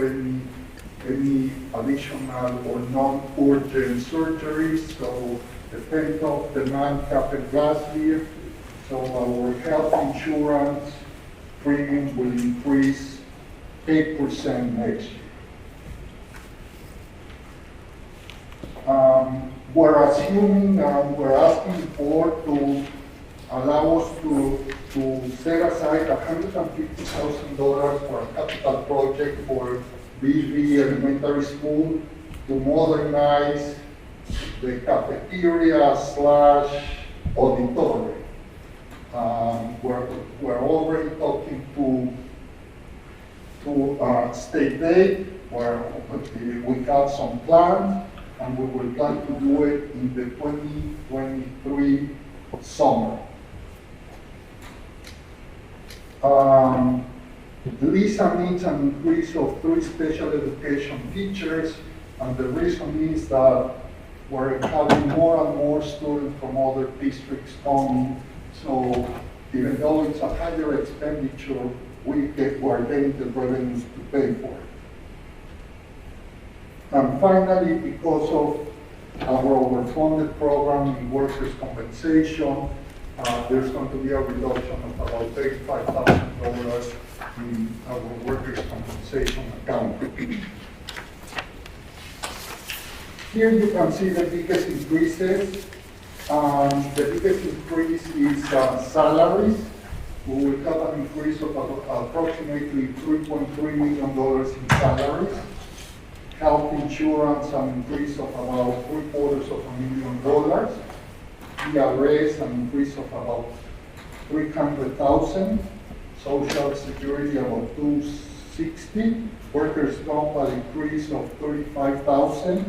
any additional or non-urgent surgeries, so the pent-up demand happened last year. So our health insurance premium will increase 8% next year. We're assuming, we're asking for to allow us to set aside $150,000 for a capital project for BV Elementary School to modernize the cafeteria / auditorium. We're already talking to state aid, where we have some plans, and we will plan to do it in the 2023 summer. Lisa needs an increase of 3 special education teachers, and the reason is that we're having more and more students from other districts coming. So even though it's a higher expenditure, we're getting the revenues to pay for it. And finally, because of our overfunded program in workers' compensation, there's going to be a reduction of about $35,000 in our workers' compensation account. Here you can see the biggest increases. The biggest increase is salaries. We will have an increase of approximately $3.3 million in salaries. Health insurance, an increase of about $750,000. PRS, an increase of about $300,000. Social Security, about $260,000. Workers' comp, an increase of $35,000.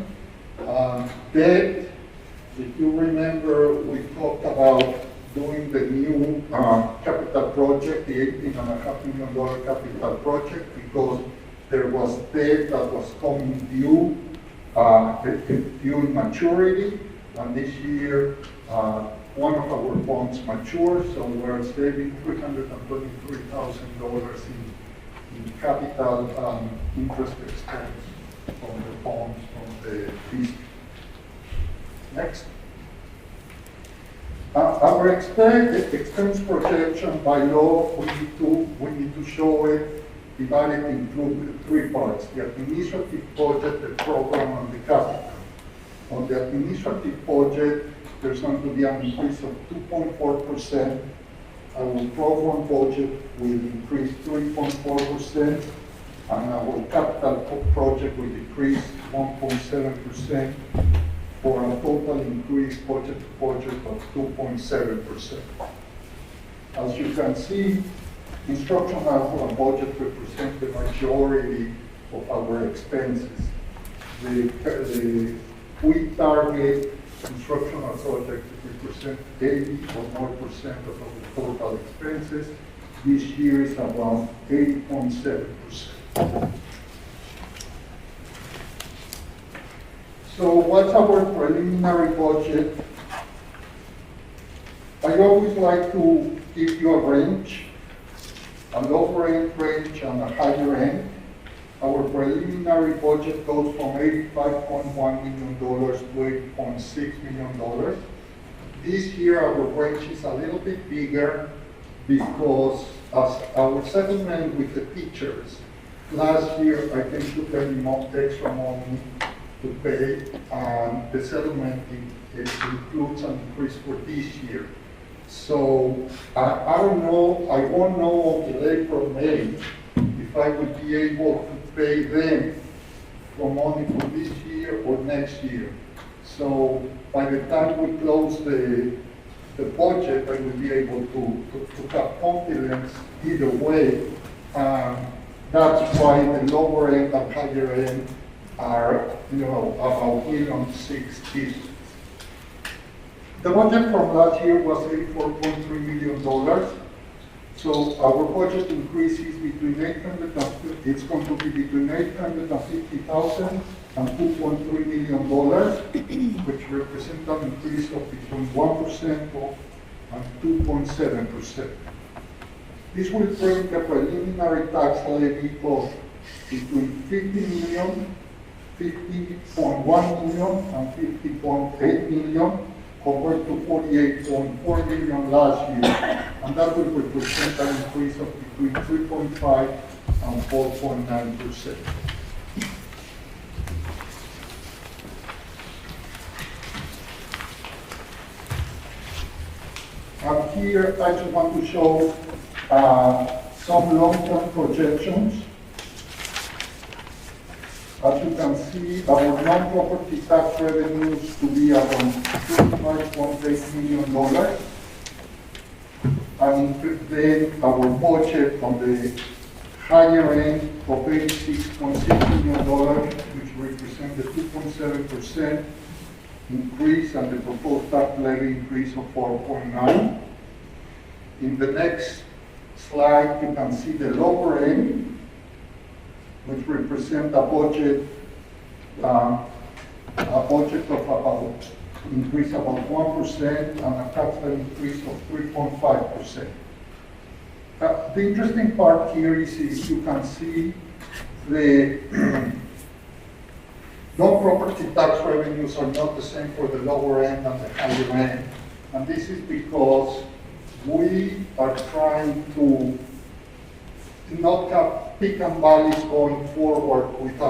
Debt, if you remember, we talked about doing the new capital project, the $18.5 million capital project, because there was debt that was coming due in maturity, and this year one of our bonds matured, so we're saving $323,000 in capital interest expense from the bonds from the district. Next. Our expense projection by law, we need to show it divided into 3 parts: the administrative budget, the program, and the capital. On the administrative budget, there's going to be an increase of 2.4%. Our program budget will increase 3.4%, and our capital project will decrease 1.7%, for a total increase budget of 2.7%. As you can see, instructional budget represents the majority of our expenses. We target instructional projects to represent 80 or more percent of our total expenses. This year is around 80.7%. So what's our preliminary budget? I always like to give you a range, a lower end range and a higher end. Our preliminary budget goes from $85.1 million to $80.6 million. This year our range is a little bit bigger because as our settlement with the teachers, last year I didn't put any extra money to pay, and the settlement it includes an increase for this year. So I don't know, I won't know until April, May, if I would be able to pay them for money for this year or next year. So by the time we close the budget, I will be able to have confidence either way. That's why the lower end and higher end are, about $1.6 billion. The budget from last year was $84.3 million. So our budget increase is between it's going to be between $850,000 and $2.3 million, which represents an increase of between 1% and 2.7%. This will bring the preliminary tax levy of between $50.1 million and $50.8 million, compared to $48.4 million last year, and that will represent an increase of between 3.5 and 4.9%. And here I just want to show some long-term projections. As you can see, our non-property tax revenues to be around $25.8 million. And then our budget on the higher end of $86.6 million, which represents the 2.7% increase and the proposed tax levy increase of 4.9. In the next slide, you can see the lower end, which represent a budget of about increase about 1% and a tax levy increase of 3.5%. The interesting part here is you can see the non-property tax revenues are not the same for the lower end and the higher end, and this is because we are trying to not have peak and valleys going forward with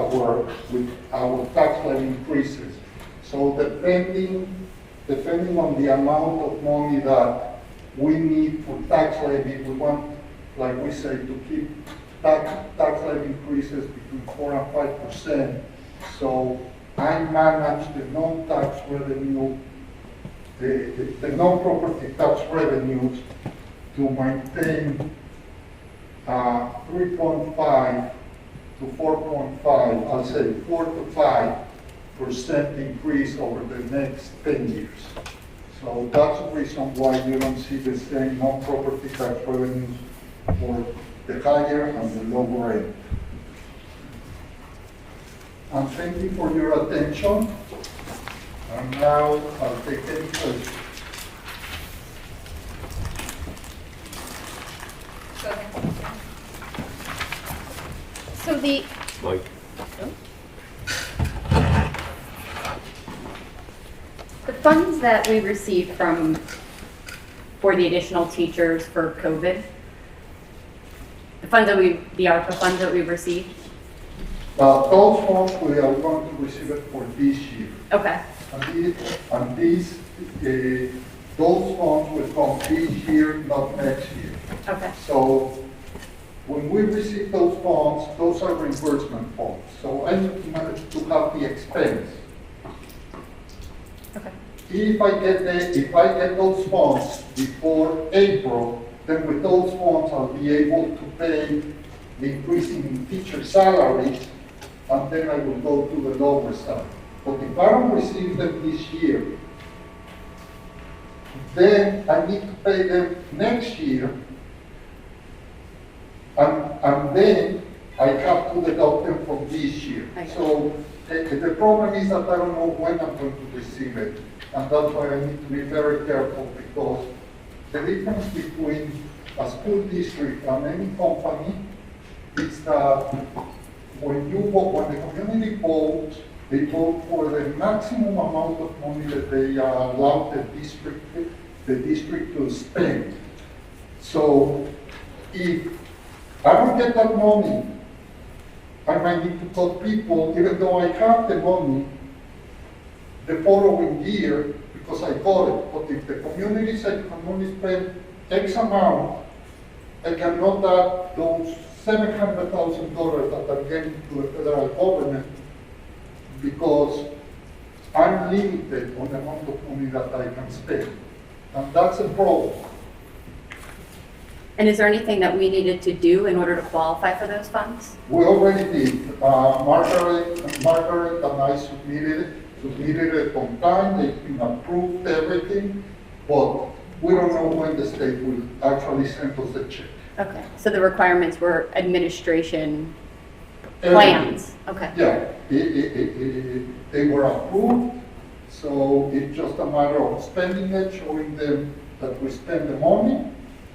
our tax levy increases. So depending on the amount of money that we need for tax levy, we want, like we say, to keep tax levy increases between 4 and 5%. So I manage the non-tax revenue, the non-property tax revenues to maintain 3.5 to 4.5, I'll say 4 to 5% increase over the next 10 years. So that's the reason why you don't see the same non-property tax revenues for the higher and the lower end. And thank you for your attention. And now I'll take any questions. So the Mike. The funds that we received for the additional teachers for COVID, the ARPA funds that we received. Those funds we are going to receive it for this year. Okay. Those funds will come this year, not next year. Okay. So when we receive those funds, those are reimbursement funds. So I need to have the expense. Okay. If I get those funds before April, then with those funds I'll be able to pay the increase in teacher salaries, and then I will go to the lower side. But if I don't receive them this year, then I need to pay them next year, and then I have to deduct them from this year. So the problem is that I don't know when I'm going to receive it, and that's why I need to be very careful, because the difference between a school district and any company is that when the community votes, they vote for the maximum amount of money that they allow the district to spend. So if I don't get that money, I might need to cut people, even though I have the money the following year, because I got it. But if the community said, I'm only spend X amount, I cannot add those $700,000 that are getting to the federal government, because I'm limited on the amount of money that I can spend. And that's a problem. And is there anything that we needed to do in order to qualify for those funds? We already did. Margaret and I submitted it on time. They've approved everything, but we don't know when the state will actually send us the check. Okay, so the requirements were administration Everything. plans, okay. Yeah, they were approved, so it's just a matter of spending it, showing them that we spend the money,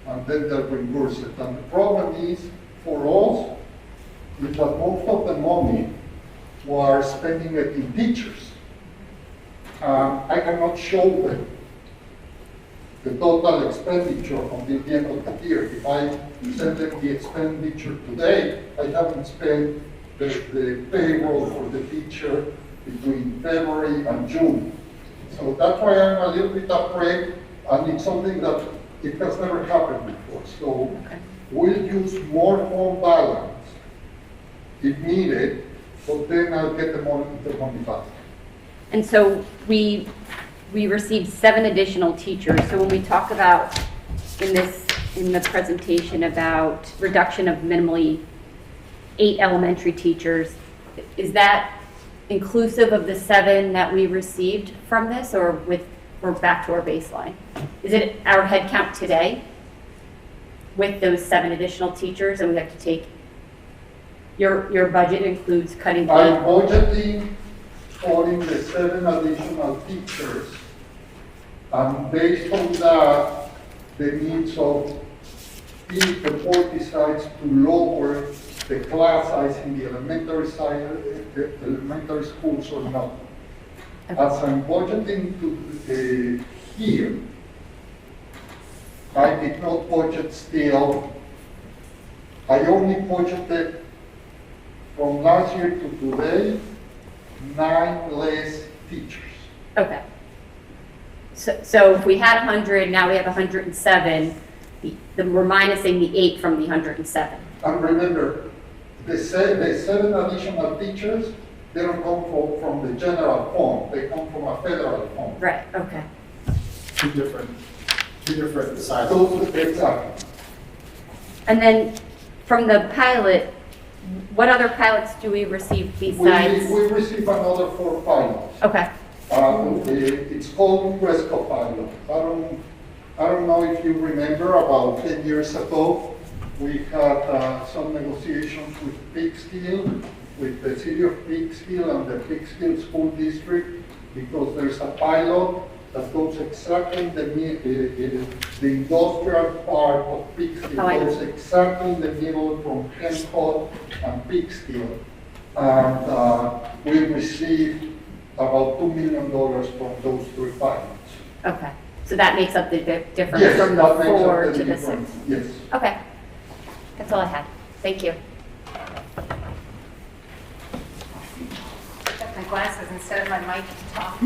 and then they'll reimburse it. And the problem is, for us, is that most of the money we're spending it in teachers. I cannot show them the total expenditure until the end of the year. If I send them the expenditure today, I haven't spent the payroll for the teacher between February and June. So that's why I'm a little bit afraid, and it's something that it has never happened before. So we'll use more fund balance if needed, but then I'll get the money back. And so we received 7 additional teachers. So when we talk about in the presentation about reduction of minimally 8 elementary teachers, is that inclusive of the 7 that we received from this, or we're back to our baseline? Is it our head count today with those 7 additional teachers, and we have to take, your budget includes cutting? I'm budgeting calling the 7 additional teachers, and based on that, the needs of if the board decides to lower the class size in the elementary schools or not. As I'm budgeting to here, I did not budget still. I only budgeted from last year to today 9 less teachers. Okay. So if we had 100, now we have 107, we're minusing the 8 from the 107. And remember, the 7 additional teachers, they don't come from the general fund, they come from a federal fund. Right, okay. Two different sizes. Those, exactly. And then from the pilot, what other pilots do we receive besides? We receive another 4 pilots. Okay. It's called Resco Pilot. I don't know if you remember, about 10 years ago, we had some negotiations with Peekskill, with the city of Peekskill and the Peekskill School District, because there's a pilot that goes exactly in the industrial part of Peekskill, goes exactly in the middle from Hancock and Peekskill. And we received about $2 million from those 3 pilots. Okay. So that makes up the difference Yes, from the that makes up 4 the to the difference. 6. Yes. Okay. That's all I had. Thank you. Got my glasses instead of my mic to talk.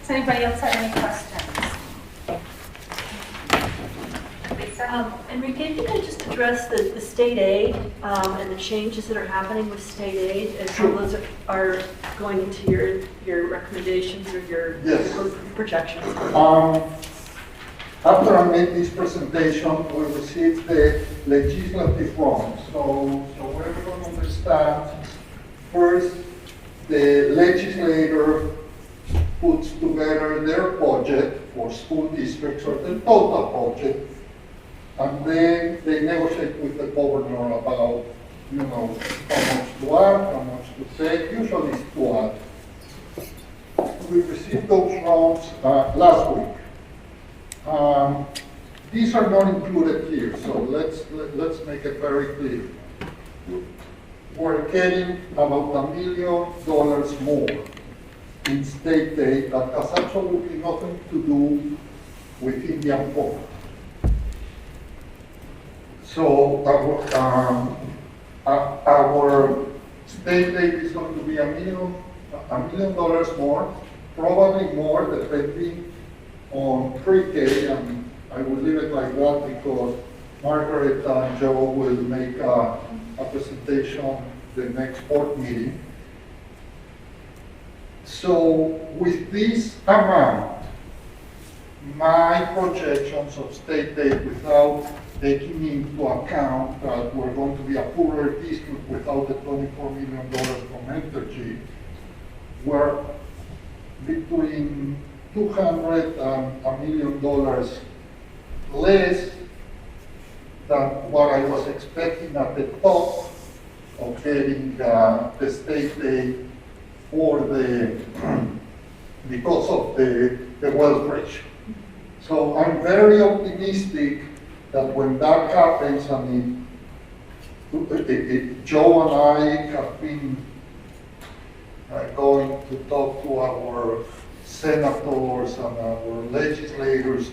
Does anybody else have any questions? Lisa? Enrique, if you could just address the state aid and the changes that are happening with state aid, and how those are going into your recommendations or your projections. After I made this presentation, we received the legislative round. So everyone understands, first, the legislator puts together their budget for school districts, or the total budget, and then they negotiate with the governor about, how much to add, how much to take, usually it's to add. We received those rounds last week. These are not included here, so let's make it very clear. We're getting about $1 million more in state aid that has absolutely nothing to do with Indian poverty. So our state aid is going to be $1 million more, probably more depending on pre-K, and I will leave it like that because Margaret and Joe will make a presentation the next board meeting. So with this amount, my projections of state aid without taking into account that we're going to be a poorer district without the $24 million from energy, were between $200 and $1 million less than what I was expecting at the top of getting the state aid for because of the wealth ratio. So I'm very optimistic that when that happens, I mean, Joe and I have been going to talk to our senators and our legislators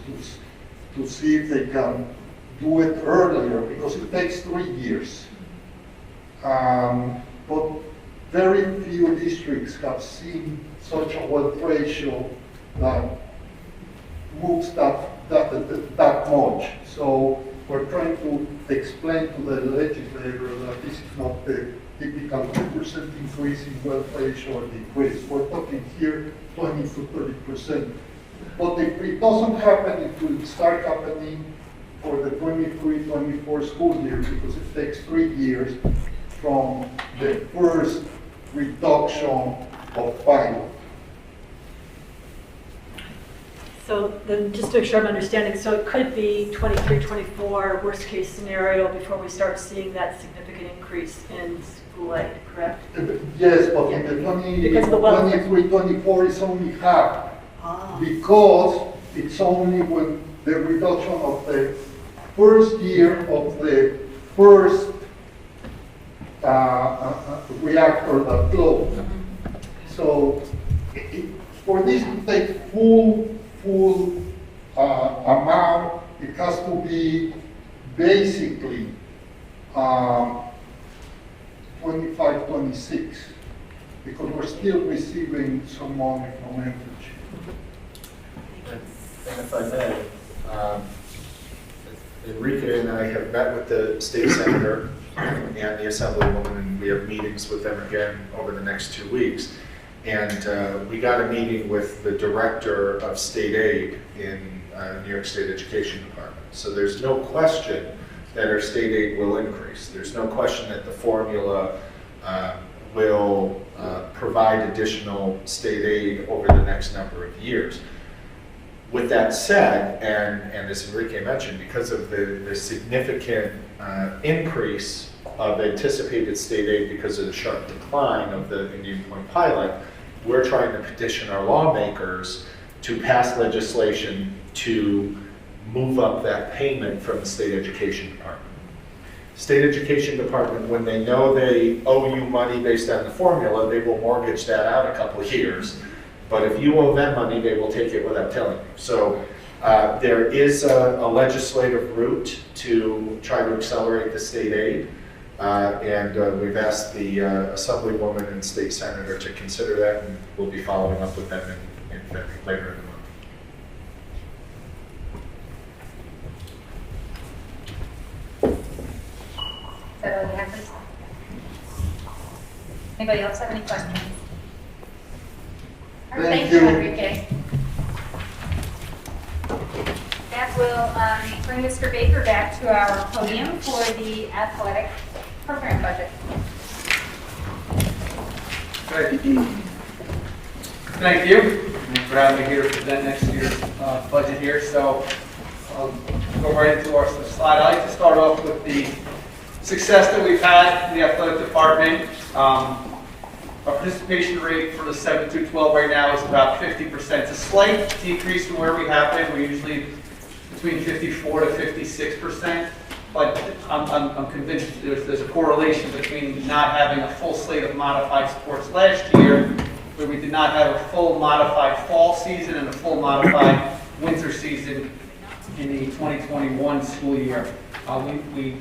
to see if they can do it earlier, because it takes 3 years. But very few districts have seen such a wealth ratio that moves that much. So we're trying to explain to the legislator that this is not the typical 2% increase in wealth ratio or decrease. We're talking here 20 to 30%. But if it doesn't happen, it will start happening for the 23-24 school year, because it takes 3 years from the first reduction of pilot. So then, just to make sure I'm understanding, so it could be 23, 24, worst case scenario, before we start seeing that significant increase in school aid, correct? Yes, but in the Because of the wealth. 23, 24 is only half. Because it's only when the reduction of the first year of the first reactor that closed. So for this to take full amount, it has to be basically 25, 26, because we're still receiving some money from energy. And if I may, Enrique and I have met with the state senator and the assemblywoman, and we have meetings with them again over the next 2 weeks. And we got a meeting with the director of state aid in New York State Education Department. So there's no question that our state aid will increase. There's no question that the formula will provide additional state aid over the next number of years. With that said, and as Enrique mentioned, because of the significant increase of anticipated state aid because of the sharp decline of the Indian Point pilot, we're trying to petition our lawmakers to pass legislation to move up that payment from the State Education Department. State Education Department, when they know they owe you money based on the formula, they will mortgage that out a couple of years. But if you owe them money, they will take it without telling you. So there is a legislative route to try to accelerate the state aid. And we've asked the Assemblywoman and State Senator to consider that, and we'll be following up with them later in the month. Is that all you have, Lisa? Anybody else have any questions? All right, Thank thank you, you. Enrique. That will bring Mr. Baker back to our podium for the athletic program budget. Great. Thank you for having me here to present next year's budget here. So I'll go right into our slide. I like to start off with the success that we've had in the athletic department. Our participation rate for the 7 through 12 right now is about 50%. It's a slight decrease from where we have been. We're usually between 54 to 56%. But I'm convinced there's a correlation between not having a full slate of modified sports last year, where we did not have a full modified fall season and a full modified winter season in the 2021 school year. We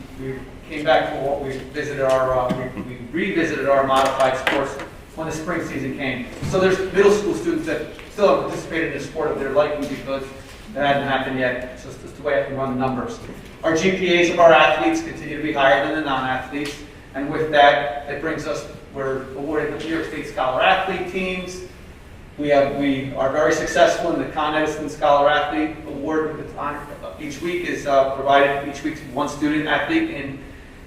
came back to what we revisited our modified sports when the spring season came. So there's middle school students that still haven't participated in a sport of their liking because that hadn't happened yet. It's just the way I have to run the numbers. Our GPAs of our athletes continue to be higher than the non-athletes, and with that, it brings us, we're awarded the New York State Scholar Athlete teams. We are very successful in the Con Edison Scholar Athlete Award. Each week is provided each week to one student athlete in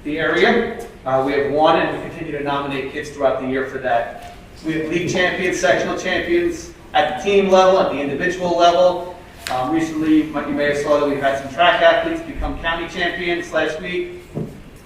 the area. We have won, and we continue to nominate kids throughout the year for that. We have league champions, sectional champions at the team level, at the individual level, Recently, you may have saw that we've had some track athletes become county champions last week.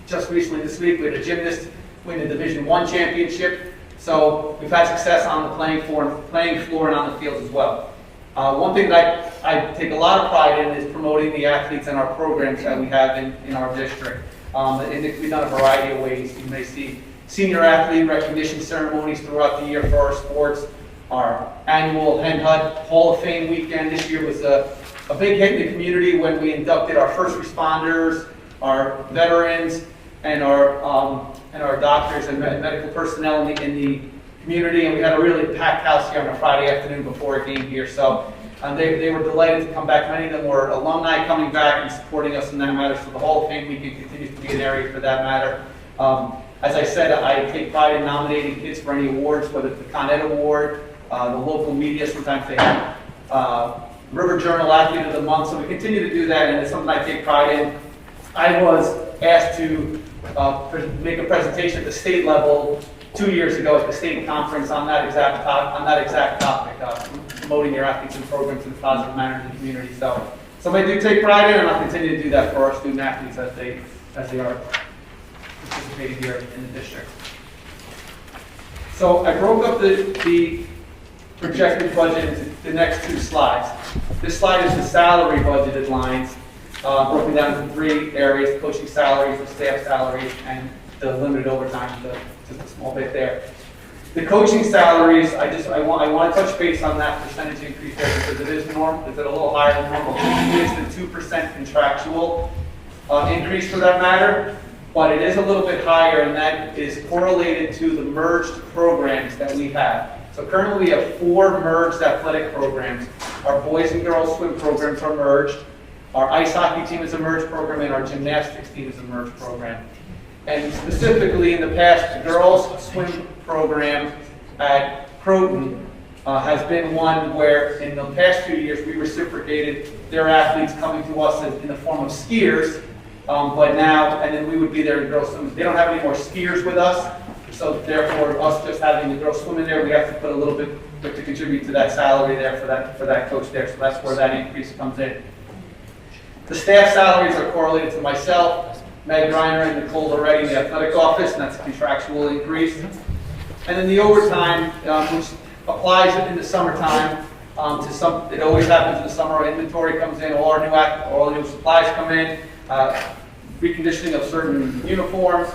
Just recently this week, we had a gymnast win the Division I championship. So we've had success on the playing floor and on the field as well. One thing that I take a lot of pride in is promoting the athletes and our programs that we have in our district. And it can be done a variety of ways. You may see senior athlete recognition ceremonies throughout the year for our sports. Our annual Hen Hut Hall of Fame weekend this year was a big hit in the community when we inducted our first responders, our veterans, and our doctors and medical personnel in the community. And we had a really packed house here on a Friday afternoon before a game here. So they were delighted to come back. Many of them were alumni coming back and supporting us in that matter. So the Hall of Fame weekend continues to be an area for that matter. As I said, I take pride in nominating kids for any awards, whether it's the Con Ed Award, the local media, sometimes they have River Journal Athlete of the Month, so we continue to do that, and it's something I take pride in. I was asked to make a presentation at the state level 2 years ago at the state conference on that exact topic, promoting your athletes and programs in a positive manner in the community. So I do take pride in, and I'll continue to do that for our student athletes as they are participating here in the district. So I broke up the projected budget into the next two slides. This slide is the salary budgeted lines, broken down into three areas: coaching salaries, the staff salaries, and the limited overtime, just a small bit there. The coaching salaries, I want to touch base on that percentage increase there because it is normal. It's at a little higher than normal. It's the 2% contractual increase for that matter, but it is a little bit higher, and that is correlated to the merged programs that we have. So currently we have 4 merged athletic programs. Our boys and girls swim programs are merged. Our ice hockey team is a merged program, and our gymnastics team is a merged program. And specifically in the past, the girls swim program at Croton has been one where in the past few years we reciprocated their athletes coming to us in the form of skiers, but now, and then we would be there in girls swimming. They don't have any more skiers with us. So therefore, us just having the girls swim in there, we have to put a little bit to contribute to that salary there for that coach there. So that's where that increase comes in. The staff salaries are correlated to myself, Meg Reiner, and Nicole Loretti in the athletic office, and that's a contractual increase. And then the overtime, which applies in the summertime to some. It always happens in the summer. Inventory comes in, all our new supplies come in, reconditioning of certain uniforms.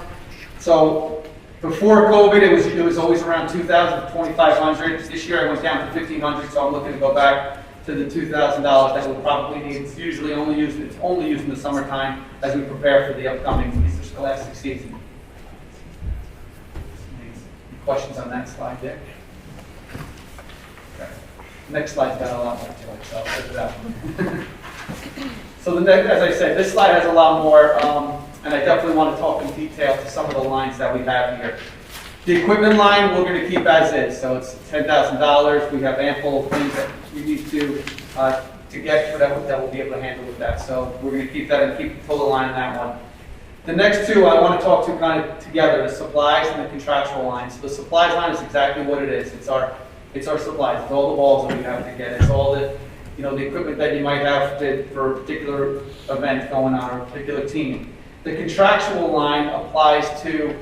So before COVID, it was always around 2,000 to 2,500. This year I went down to 1,500, so I'm looking to go back to the $2,000 that we'll probably need. It's usually only used in the summertime as we prepare for the upcoming Easter Scholastic season. Any questions on that slide there? Okay. Next slide's got a lot more to it, so I'll put it out. So as I said, this slide has a lot more. And I definitely want to talk in detail to some of the lines that we have here. The equipment line, we're going to keep as is. So it's $10,000. We have ample things that we need to get for that we'll be able to handle with that. So we're going to keep that and keep the total line on that one. The next two I want to talk to kind of together, the supplies and the contractual lines. So the supplies line is exactly what it is. It's our supplies. It's all the balls that we have to get. It's all the equipment that you might have for a particular event going on or a particular team. The contractual line applies to,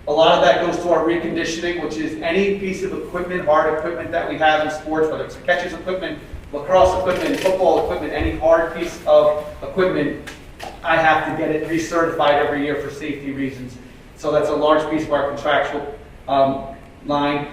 a lot of that goes to our reconditioning, which is any piece of equipment, hard equipment that we have in sports, whether it's catcher's equipment, lacrosse equipment, football equipment, any hard piece of equipment, I have to get it recertified every year for safety reasons. So that's a large piece of our contractual line.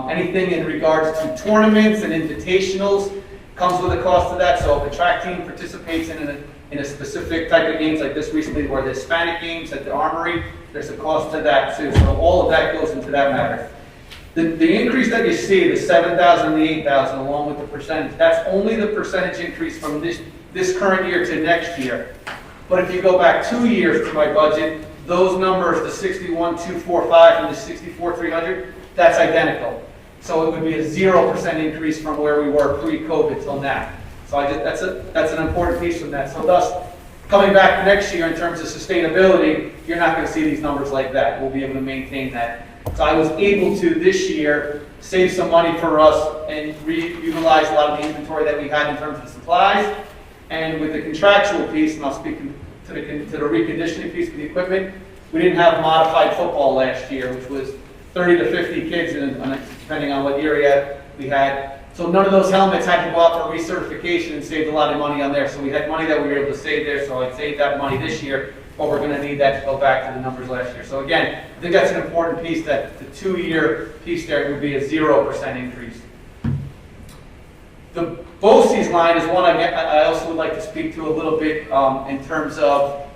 Anything in regards to tournaments and invitationals comes with a cost to that. So if a track team participates in a specific type of games like this recently where the Hispanic games at the Armory, there's a cost to that too. So all of that goes into that matter. The increase that you see, the 7,000 and the 8,000 along with the percentage, that's only the percentage increase from this current year to next year. But if you go back 2 years to my budget, those numbers, the 61,245 and the 64,300, that's identical. So it would be a 0% increase from where we were pre-COVID till now. So that's an important piece from that. So thus, coming back next year in terms of sustainability, you're not going to see these numbers like that. We'll be able to maintain that. So I was able to this year saved some money for us and reutilized a lot of the inventory that we had in terms of supplies. And with the contractual piece, and I'll speak to the reconditioning piece of the equipment, we didn't have modified football last year, which was 30 to 50 kids, depending on what year we had. So none of those helmets had to go out for recertification and saved a lot of money on there. So we had money that we were able to save there, so I'd save that money this year, but we're gonna need that to go back to the numbers last year. So again, I think that's an important piece, that the 2-year piece there would be a 0% increase. The BOCES line is one I also would like to speak to a little bit in terms of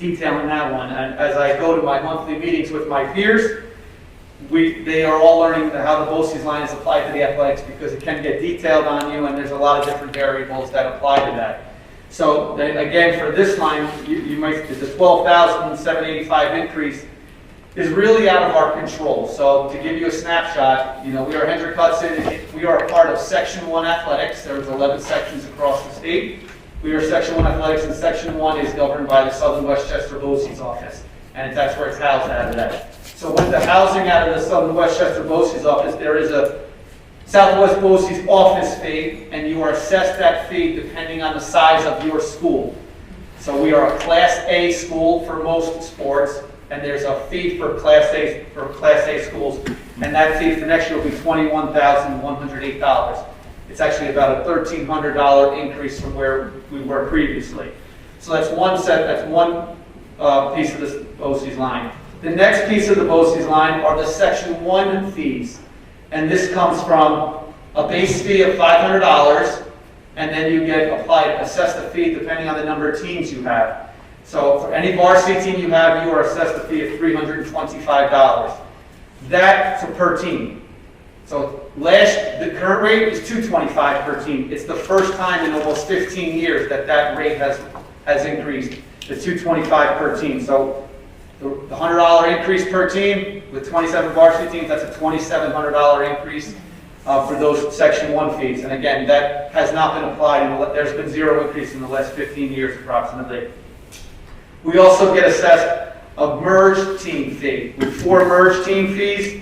detailing that one. And as I go to my monthly meetings with my peers, they are all learning how the BOCES line is applied to the athletics, because it can get detailed on you and there's a lot of different variables that apply to that. So again, for this line, you might, the $12,785 increase is really out of our control. So to give you a snapshot, we are Hendrick Hudson. We are a part of Section 1 athletics. There's 11 sections across the state. We are Section 1 athletics, and Section 1 is governed by the Southern Westchester BOCES office, and that's where it's housed out of that. So with the housing out of the Southern Westchester BOCES office, there is a Southwest BOCES office fee, and you are assessed that fee depending on the size of your school. So we are a Class A school for most sports, and there's a fee for Class A schools, and that fee for next year will be $21,108. It's actually about a $1,300 increase from where we were previously. So that's one piece of this BOCES line. The next piece of the BOCES line are the Section 1 fees, and this comes from a base fee of $500, and then you get assessed a fee depending on the number of teams you have. So for any varsity team you have, you are assessed a fee of $325. That's per team. So the current rate is $225 per team. It's the first time in almost 15 years that rate has increased to $225 per team. So the $100 increase per team with 27 varsity teams, that's a $2,700 increase for those Section 1 fees. And again, that has not been applied. There's been 0 increase in the last 15 years approximately. We also get assessed a merged team fee. With 4 merged team fees,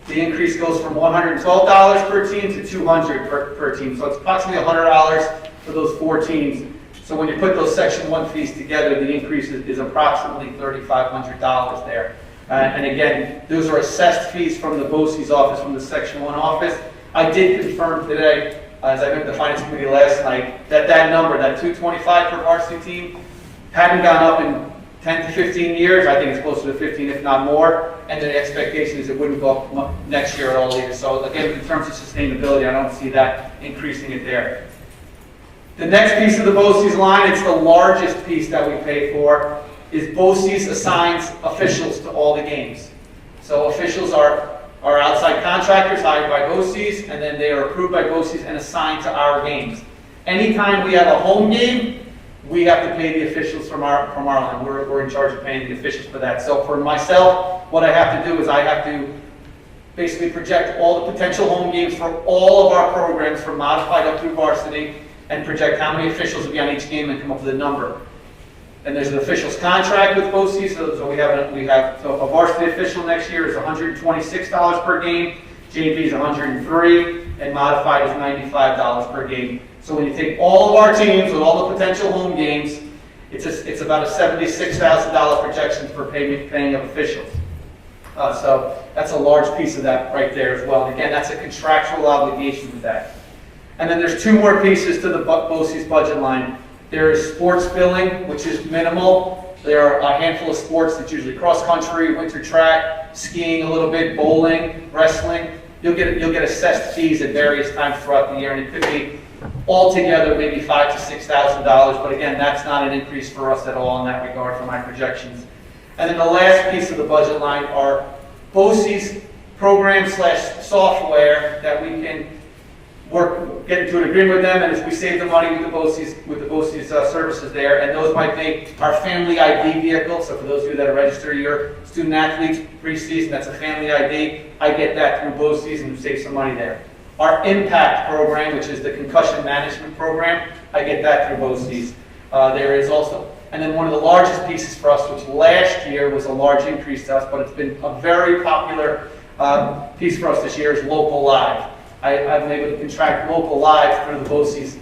the increase goes from $112 per team to $200 per team. So it's approximately $100 for those 4 teams. So when you put those Section 1 fees together, the increase is approximately $3,500 there. And again, those are assessed fees from the BOCES office, from the Section 1 office. I did confirm today, as I met with the Finance Committee last night, that number, that $225 per varsity team, hadn't gone up in 10 to 15 years. I think it's closer to 15, if not more. And the expectation is it wouldn't go up next year at all either. So again, in terms of sustainability, I don't see that increasing it there. The next piece of the BOCES line, it's the largest piece that we pay for, is BOCES assigns officials to all the games. So officials are outside contractors hired by BOCES, and then they are approved by BOCES and assigned to our games. Anytime we have a home game, we have to pay the officials from our line. We're in charge of paying the officials for that. So for myself, what I have to do is I have to basically project all the potential home games for all of our programs from modified up through varsity, and project how many officials will be on each game and come up with a number. And there's an officials contract with BOCES, so we have a varsity official next year is $126 per game, JV is $103, and modified is $95 per game. So when you take all of our teams with all the potential home games, it's about a $76,000 projection for paying of officials. So that's a large piece of that right there as well. And again, that's a contractual obligation with that. And then there's 2 more pieces to the BOCES budget line. There is sports billing, which is minimal. There are a handful of sports that's usually cross country, winter track, skiing a little bit, bowling, wrestling. You'll get assessed fees at various times throughout the year, and it could be altogether maybe $5,000 to $6,000. But again, that's not an increase for us at all in that regard for my projections. And then the last piece of the budget line are BOCES program/software that we can get into an agreement with them, and as we save the money with the BOCES services there, and those might be our Family ID vehicle. So for those of you that are registered your student athletes preseason, that's a Family ID. I get that through BOCES and save some money there. Our Impact program, which is the concussion management program, I get that through BOCES. There is also, and then one of the largest pieces for us, which last year was a large increase to us, but it's been a very popular piece for us this year is local live. I've been able to contract local live through the BOCES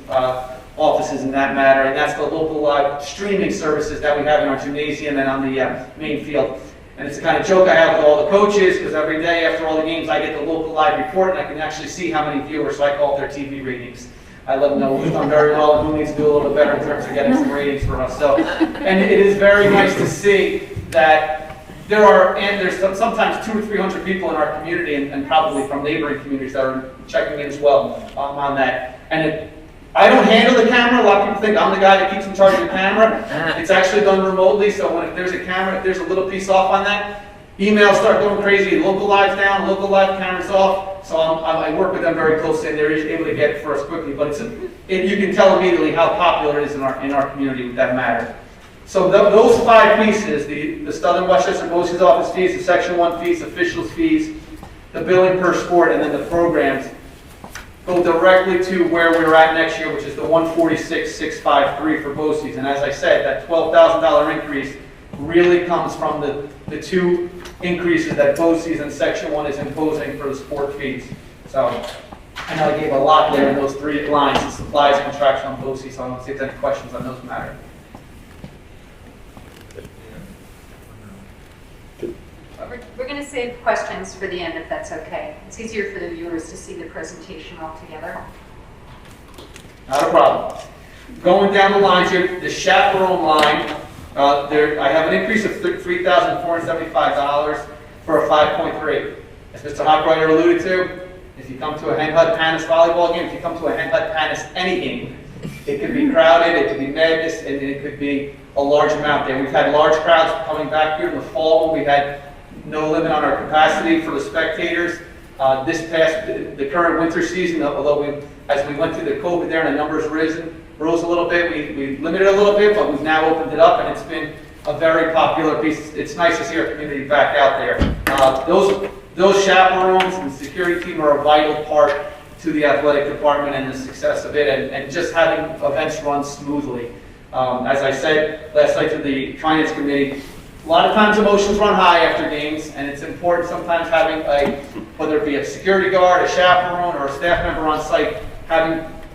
offices in that matter, and that's the local live streaming services that we have in our gymnasium and on the main field. And it's the kind of joke I have with all the coaches, because every day after all the games I get the local live report and I can actually see how many viewers, so I call it their TV ratings. I let them know who's done very well and who needs to do a little bit better in terms of getting some ratings for us. So, and it is very nice to see that there's sometimes 200 or 300 people in our community and probably from neighboring communities that are checking in as well on that. And I don't handle the camera. A lot of people think I'm the guy that keeps in charge of the camera. It's actually done remotely, so if there's a camera, if there's a little piece off on that, emails start going crazy, local live's down, local live camera's off, so I work with them very closely and they're able to get it for us quickly, but you can tell immediately how popular it is in our community with that matter. So those 5 pieces, the Southern Westchester BOCES office fees, the Section 1 fees, officials fees, the billing per sport, and then the programs, go directly to where we're at next year, which is the $146,653 for BOCES. And as I said, that $12,000 increase really comes from the 2 increases that BOCES and Section 1 is imposing for the sport fees. So I know I gave a lot there in those 3 lines, the supplies, contraction on BOCES, so I don't see if there's any questions on those matters. We're going to save questions for the end if that's okay. It's easier for the viewers to see the presentation all together. Not a problem. Going down the lines here, the chaperone line, I have an increase of $3,475 for a 5.3. As Mr. Hochreiter alluded to, if you come to a Hen Hut Panis volleyball game, if you come to a Hen Hut Panis any game, it could be crowded, it could be madness, and it could be a large amount there. We've had large crowds coming back here in the fall when we had no limit on our capacity for the spectators. The current winter season, although as we went through the COVID there and the numbers rose a little bit, we limited it a little bit, but we've now opened it up and it's been a very popular piece. It's nice to see our community back out there. Those chaperones and security team are a vital part to the athletic department and the success of it, and just having events run smoothly. As I said last night to the finance committee, a lot of times emotions run high after games, and it's important sometimes having whether it be a security guard, a chaperone, or a staff member on site,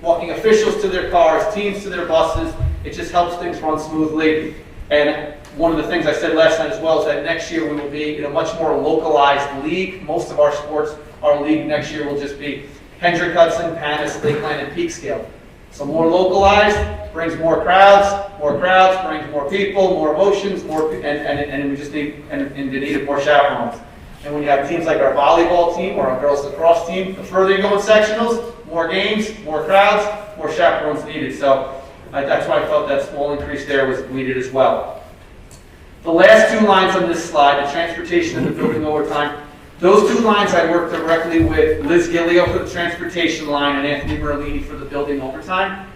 walking officials to their cars, teams to their buses. It just helps things run smoothly. And one of the things I said last night as well is that next year we will be in a much more localized league. Most of our sports, our league next year will just be Hendrick Hudson, Panis, Lakeland, and Peekskill. So more localized brings more crowds brings more people, more emotions, and we just need the need of more chaperones. And when you have teams like our volleyball team or our girls lacrosse team, the further you go in sectionals, more games, more crowds, more chaperones needed. So that's why I felt that small increase there was needed as well. The last 2 lines on this slide, the transportation and the building overtime, those 2 lines I worked directly with Liz Gillio for the transportation line and Anthony Merlini for the building overtime.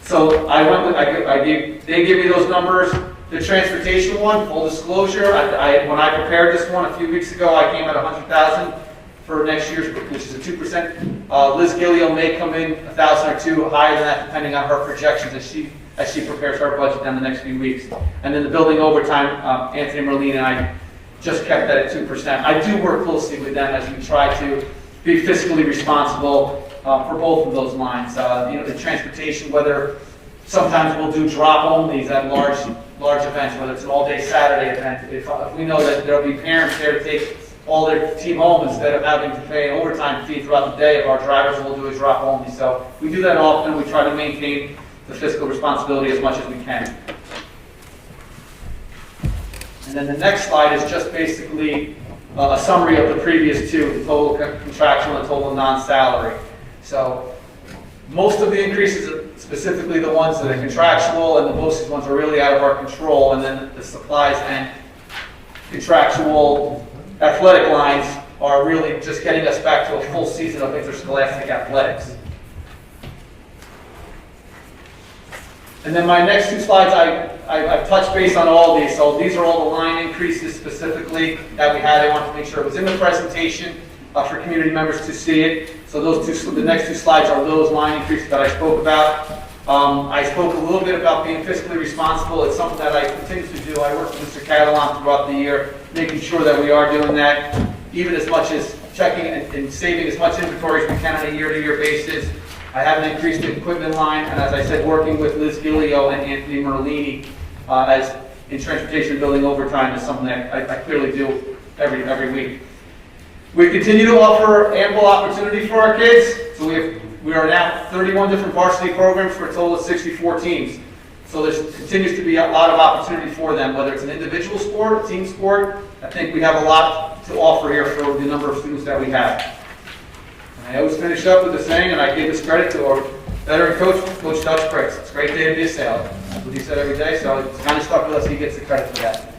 So they gave me those numbers. The transportation one, full disclosure, when I prepared this one a few weeks ago, I came at $100,000 for next year's, which is a 2%. Liz Gillio may come in $1,000 or $2,000 higher than that, depending on her projections as she prepares her budget down the next few weeks. And then the building overtime, Anthony Merlini and I just kept that at 2%. I do work closely with them as we try to be fiscally responsible for both of those lines. The transportation, whether sometimes we'll do drop-onlys at large events, whether it's an all-day Saturday event. If we know that there'll be parents there to take all their team home instead of having to pay an overtime fee throughout the day, if our drivers will do a drop-only. So we do that often. We try to maintain the fiscal responsibility as much as we can. And then the next slide is just basically a summary of the previous 2, the total contractual and the total non-salary. So most of the increases, specifically the ones that are contractual and the BOCES ones, are really out of our control, and then the supplies and contractual athletic lines are really just getting us back to a full season of interscholastic athletics. And then my next 2 slides, I've touched base on all these. So these are all the line increases specifically that we had. I wanted to make sure it was in the presentation for community members to see it. So the next 2 slides are those line increases that I spoke about. I spoke a little bit about being fiscally responsible. It's something that I continue to do. I work with Mr. Catalan throughout the year, making sure that we are doing that. even as much as checking and saving as much inventory as we can on a year-to-year basis. I haven't increased the equipment line, and as I said, working with Liz Gilio and Anthony Merlini as in transportation building overtime is something that I clearly do every week. We continue to offer ample opportunity for our kids. So we are now 31 different varsity programs for a total of 64 teams. So there continues to be a lot of opportunity for them, whether it's an individual sport, a team sport. I think we have a lot to offer here for the number of students that we have. And I always finish up with the saying, and I give this credit to our veteran coach, Coach Dutch Briggs. It's a great day to be a sailor. That's what he said every day, so it's kind of stuck with us. He gets the credit for that.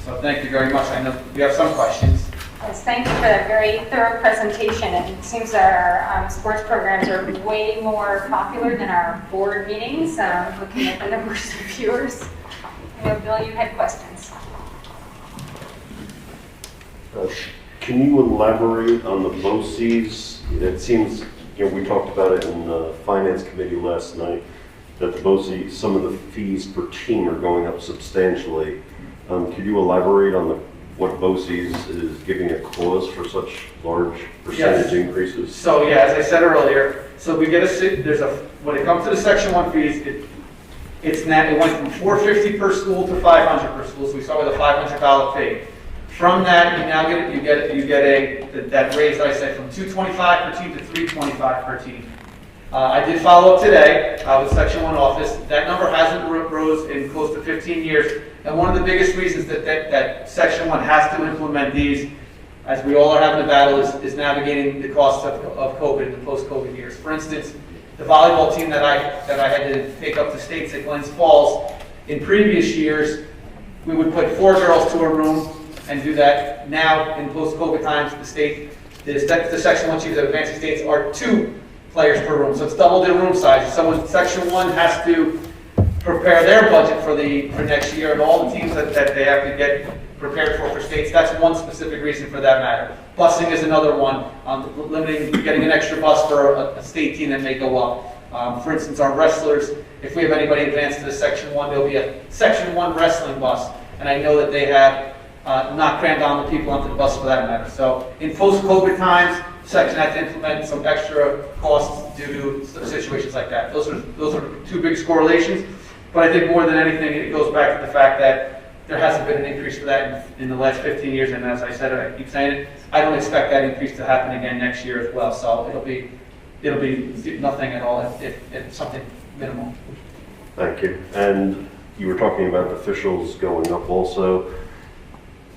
So thank you very much. I know we have some questions. Yes, thank you for that very thorough presentation. And it seems our sports programs are way more popular than our board meetings, looking at the numbers of viewers. I know, Bill, you had questions. Can you elaborate on the BOCES? It seems, we talked about it in the Finance Committee last night, that the BOCES, some of the fees per team are going up substantially. Could you elaborate on what BOCES is giving a cause for such large percentage increases? So yeah, as I said earlier, so we get when it comes to the Section 1 fees, it went from $450 per school to $500 per school, so we start with a $500 fee. From that, you get that raise that I said from $225 per team to $325 per team. I did follow up today with Section 1 office. That number hasn't rose in close to 15 years. And one of the biggest reasons that Section 1 has to implement these, as we all are having to battle, is navigating the costs of COVID and the post-COVID years. For instance, the volleyball team that I had to take up to states at Glens Falls, in previous years, we would put 4 girls to a room and do that. Now, in post-COVID times, the Section 1 teams at advancing states are 2 players per room, so it's double their room size. So Section 1 has to prepare their budget for next year and all the teams that they have to get prepared for states. That's one specific reason for that matter. Busing is another one, getting an extra bus for a state team that may go up. For instance, our wrestlers, if we have anybody advanced to the Section 1, there'll be a Section 1 wrestling bus, and I know that they have not crammed down the people onto the bus for that matter. So in post-COVID times, Section had to implement some extra costs due to situations like that. Those are 2 big correlations. But I think more than anything, it goes back to the fact that there hasn't been an increase for that in the last 15 years. And as I said, I keep saying it, I don't expect that increase to happen again next year as well. So it'll be nothing at all if something minimal. Thank you. And you were talking about officials going up also.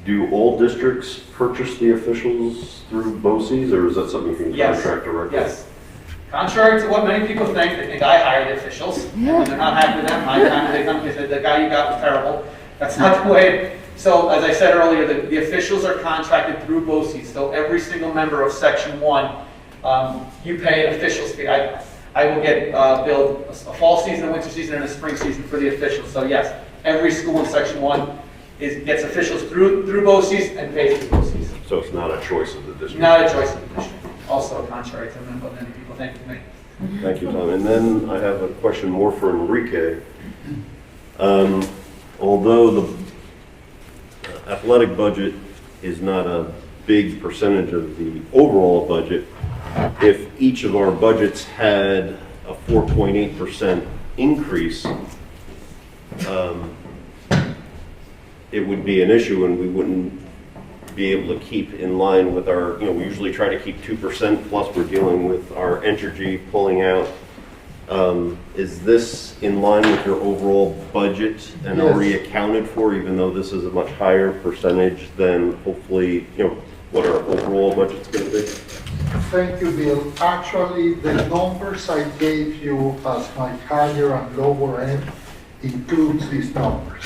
Do all districts purchase the officials through BOCES, or is that something you can contract directly? Yes. Contrary to what many people think, they think I hire the officials. And when they're not happy with them, they come and say, the guy you got was terrible. That's not the way. So as I said earlier, the officials are contracted through BOCES. So every single member of Section 1, you pay an officials fee. I will get billed a fall season, a winter season, and a spring season for the officials. So yes, every school in Section 1 gets officials through BOCES and pays through BOCES. So it's not a choice of the district? Not a choice of the district. Also contrary to what many people think of me. Thank you, Tom. And then I have a question more for Enrique. Although the athletic budget is not a big percentage of the overall budget, if each of our budgets had a 4.8% increase, it would be an issue and we wouldn't be able to keep in line with our, we usually try to keep 2%, plus we're dealing with our energy pulling out. Is this in line with your overall budget and already accounted for, even though this is a much higher percentage than hopefully, what our overall budget's going to be? Thank you, Bill. Actually, the numbers I gave you as my higher and lower end includes these numbers.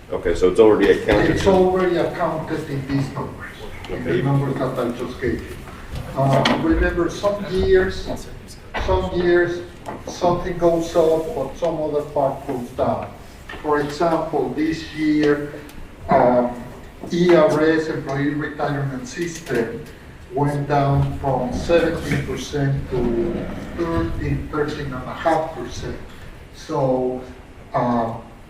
Okay, so it's already accounted. It's already accounted in these numbers, in the numbers that I just gave you. Remember, some years, something goes up, but some other part goes down. For example, this year, ERS, Employee Retirement System, went down from 17% to 13.5%. So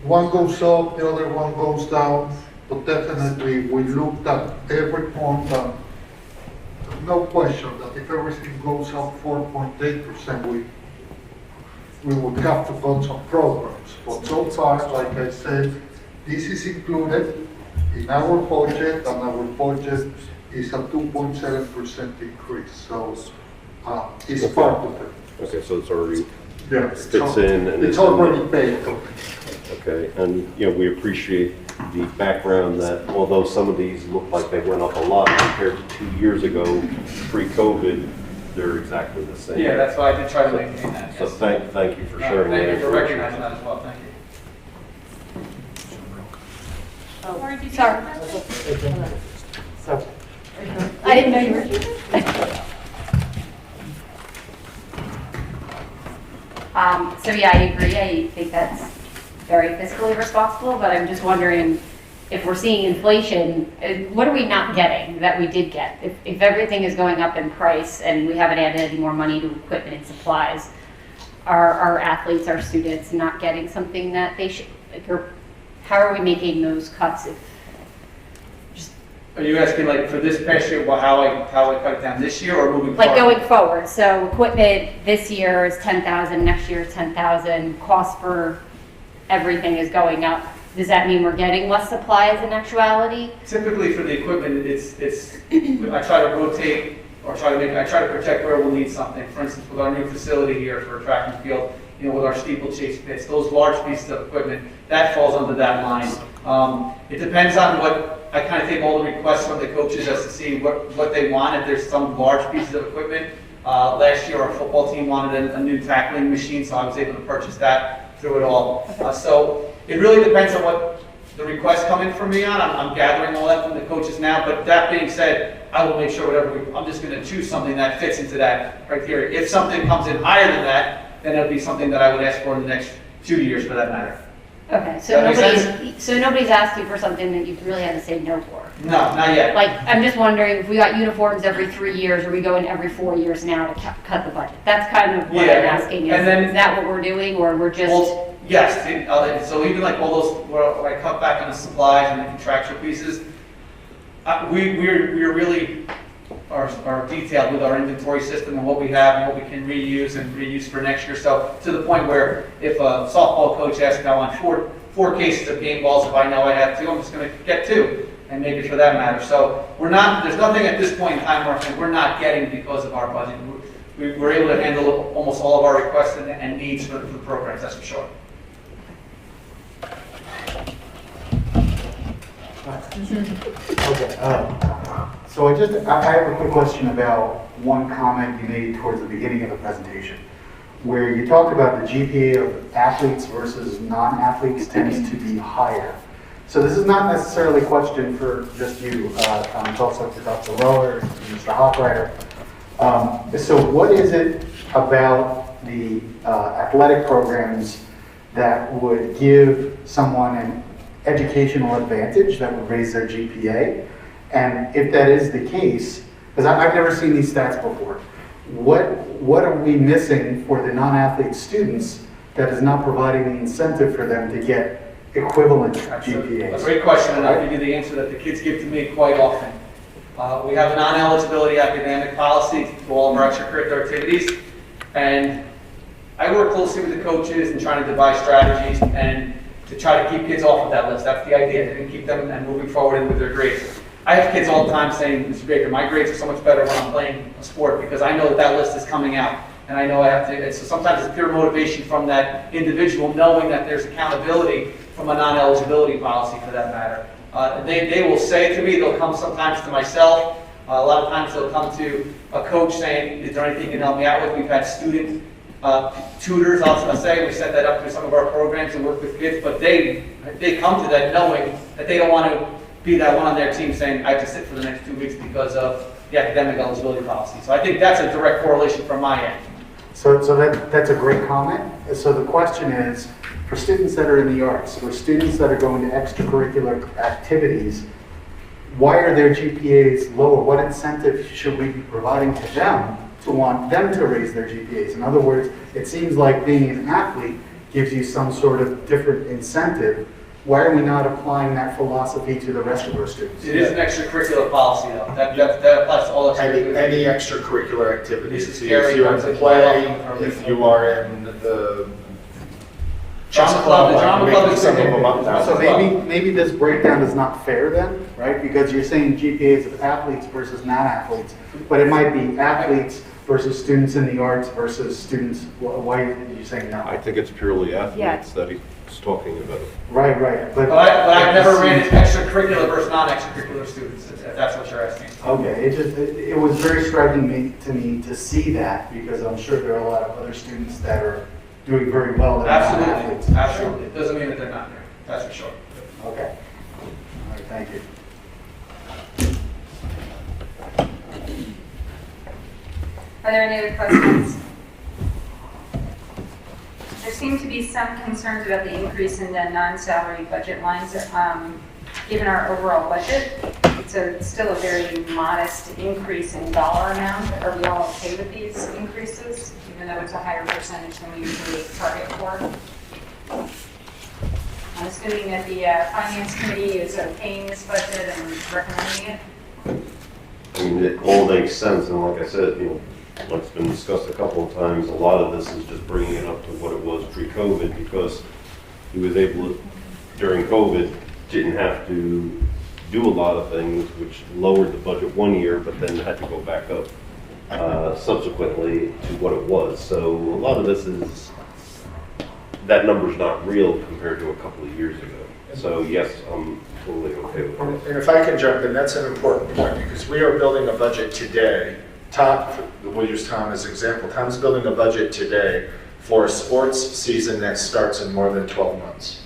one goes up, the other one goes down. but definitely we looked at every point, no question that if everything goes up 4.8%, we would have to fund some programs. But so far, like I said, this is included in our budget, and our budget is a 2.7% increase. So it's part of it. Okay, so it's already Yeah, fits in and it's already paid. Okay, and, you know, we appreciate the background that although some of these look like they went up a lot compared to 2 years ago, pre-COVID, they're exactly the same. Yeah, that's why I did try to maintain that. So Yes. thank you for sharing that. Thank you for recognizing that as well, thank you. Sorry. I didn't know you were here. So yeah, I agree. I think that's very fiscally responsible, but I'm just wondering if we're seeing inflation, what are we not getting that we did get? If everything is going up in price and we haven't added any more money to equipment and supplies, are our athletes, our students not getting something that they should, like, or how are we making those cuts if Are you asking like for this past year, how I cut it down this year or moving forward? like going forward? So equipment this year is 10,000, next year is 10,000, cost for everything is going up. Does that mean we're getting less supplies in actuality? Typically for the equipment, I try to rotate or I try to protect where we'll need something. For instance, with our new facility here for track and field, with our steeplechase pits, those large pieces of equipment, that falls under that line. It depends on what, I kind of take all the requests from the coaches as to see what they want. If there's some large pieces of equipment, last year our football team wanted a new tackling machine, so I was able to purchase that through it all. So it really depends on what the requests come in from me on. I'm gathering all that from the coaches now, but that being said, I will make sure I'm just going to choose something that fits into that criteria. If something comes in higher than that, then it'll be something that I would ask for in the next 2 years for that matter. Okay, That nobody's asking for something that you really had to say no for. No, not yet. Like, I'm just wondering, if we got uniforms every 3 years, are we going every 4 years now to cut the budget? That's kind of what I'm asking, is that what we're doing, or we're just? Well, yes, so even like all those, where I cut back on the supplies and the contractual pieces, we're really are detailed with our inventory system and what we have and what we can reuse for next year. So to the point where if a softball coach asks, I want four cases of game balls, if I know I have 2, I'm just going to get 2 and maybe for that matter. So there's nothing at this point in time where we're not getting because of our budget. We're able to handle almost all of our requests and needs for the programs, that's for sure. Okay, so I have a quick question about one comment you made towards the beginning of the presentation, where you talked about the GPA of athletes versus non-athletes tends to be higher. So this is not necessarily a question for just you, it's also for Dr. Roller and Mr. Hochreiter. So what is it about the athletic programs that would give someone an educational advantage that would raise their GPA? And if that is the case, because I've never seen these stats before, what are we missing for the non-athlete students that is not providing the incentive for them to get equivalent GPAs? A great question, and I'll give you the answer that the kids give to me quite often. We have a non-eligibility academic policy to all of our extracurricular activities, and I work closely with the coaches and trying to devise strategies and to try to keep kids off of that list. That's the idea, and keep them and moving forward with their grades. I have kids all the time saying, Mr. Baker, my grades are so much better when I'm playing a sport because I know that list is coming out, and I know I have to, and so sometimes it's pure motivation from that individual knowing that there's accountability from a non-eligibility policy for that matter. They will say to me, they'll come sometimes to myself, a lot of times they'll come to a coach saying, is there anything you can help me out with? We've had student tutors, I'll say, we set that up through some of our programs and work with kids, but they come to that knowing that they don't want to be that one on their team saying, I have to sit for the next 2 weeks because of the academic eligibility policy. So I think that's a direct correlation from my end. So that's a great comment. So the question is, for students that are in the arts, or students that are going to extracurricular activities, why are their GPAs lower? What incentive should we be providing to them to want them to raise their GPAs? In other words, it seems like being an athlete gives you some sort of different incentive why are we not applying that philosophy to the rest of our students? It is an extracurricular policy though. That applies to all extracurricular. Any extracurricular activities, This is if scary, you're in but- play, if you are in the chess Drama club, the club, drama I'm club making is some of big. them up now. So maybe this breakdown is not fair then, right? Because you're saying GPAs of athletes versus non-athletes, but it might be athletes versus students in the arts versus students, why are you saying no? I think it's purely athletes that he's talking about. Right, right. But I've never ran extracurricular versus non-extracurricular students, if that's what you're asking. Okay, it was very striking to me to see that, because I'm sure there are a lot of other students that are doing very well. that are not athletes. Absolutely, absolutely. It doesn't mean that they're not there, that's for sure. Okay. All right, thank you. Are there any other questions? There seem to be some concerns about the increase in the non-salary budget lines, given our overall budget. It's still a very modest increase in dollar amount. Are we all okay with these increases, even though it's a higher percentage than we usually target for? I'm assuming that the Finance Committee is okaying this budget and recommending it. I mean, it all makes sense, and like I said, like it's been discussed a couple of times, a lot of this is just bringing it up to what it was pre-COVID, because he was able to, during COVID, didn't have to do a lot of things, which lowered the budget one year, but then had to go back up subsequently to what it was. So a lot of this is, that number's not real compared to a couple of years ago. So yes, I'm totally okay with it. And if I can jump in, that's an important point, because we are building a budget today. We'll use Tom as an example. Tom's building a budget today for a sports season that starts in more than 12 months.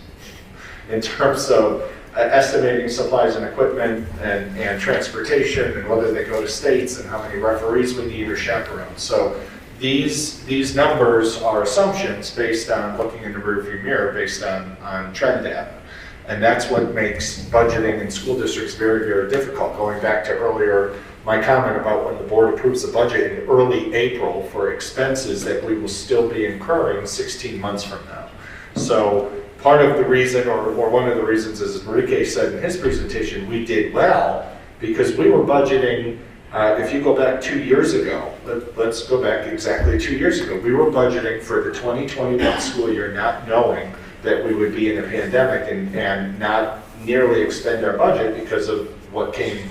In terms of estimating supplies and equipment and transportation, and whether they go to states, and how many referees we need or chaperones. So these numbers are assumptions based on looking in the rearview mirror, based on trend data. And that's what makes budgeting in school districts very, very difficult. Going back to earlier, my comment about when the board approves the budget in early April for expenses that we will still be incurring 16 months from now. So part of the reason, or one of the reasons, as Enrique said in his presentation, we did well because we were budgeting, if you go back 2 years ago, let's go back exactly 2 years ago, we were budgeting for the 2021 school year not knowing that we would be in a pandemic and not nearly expend our budget because of what came,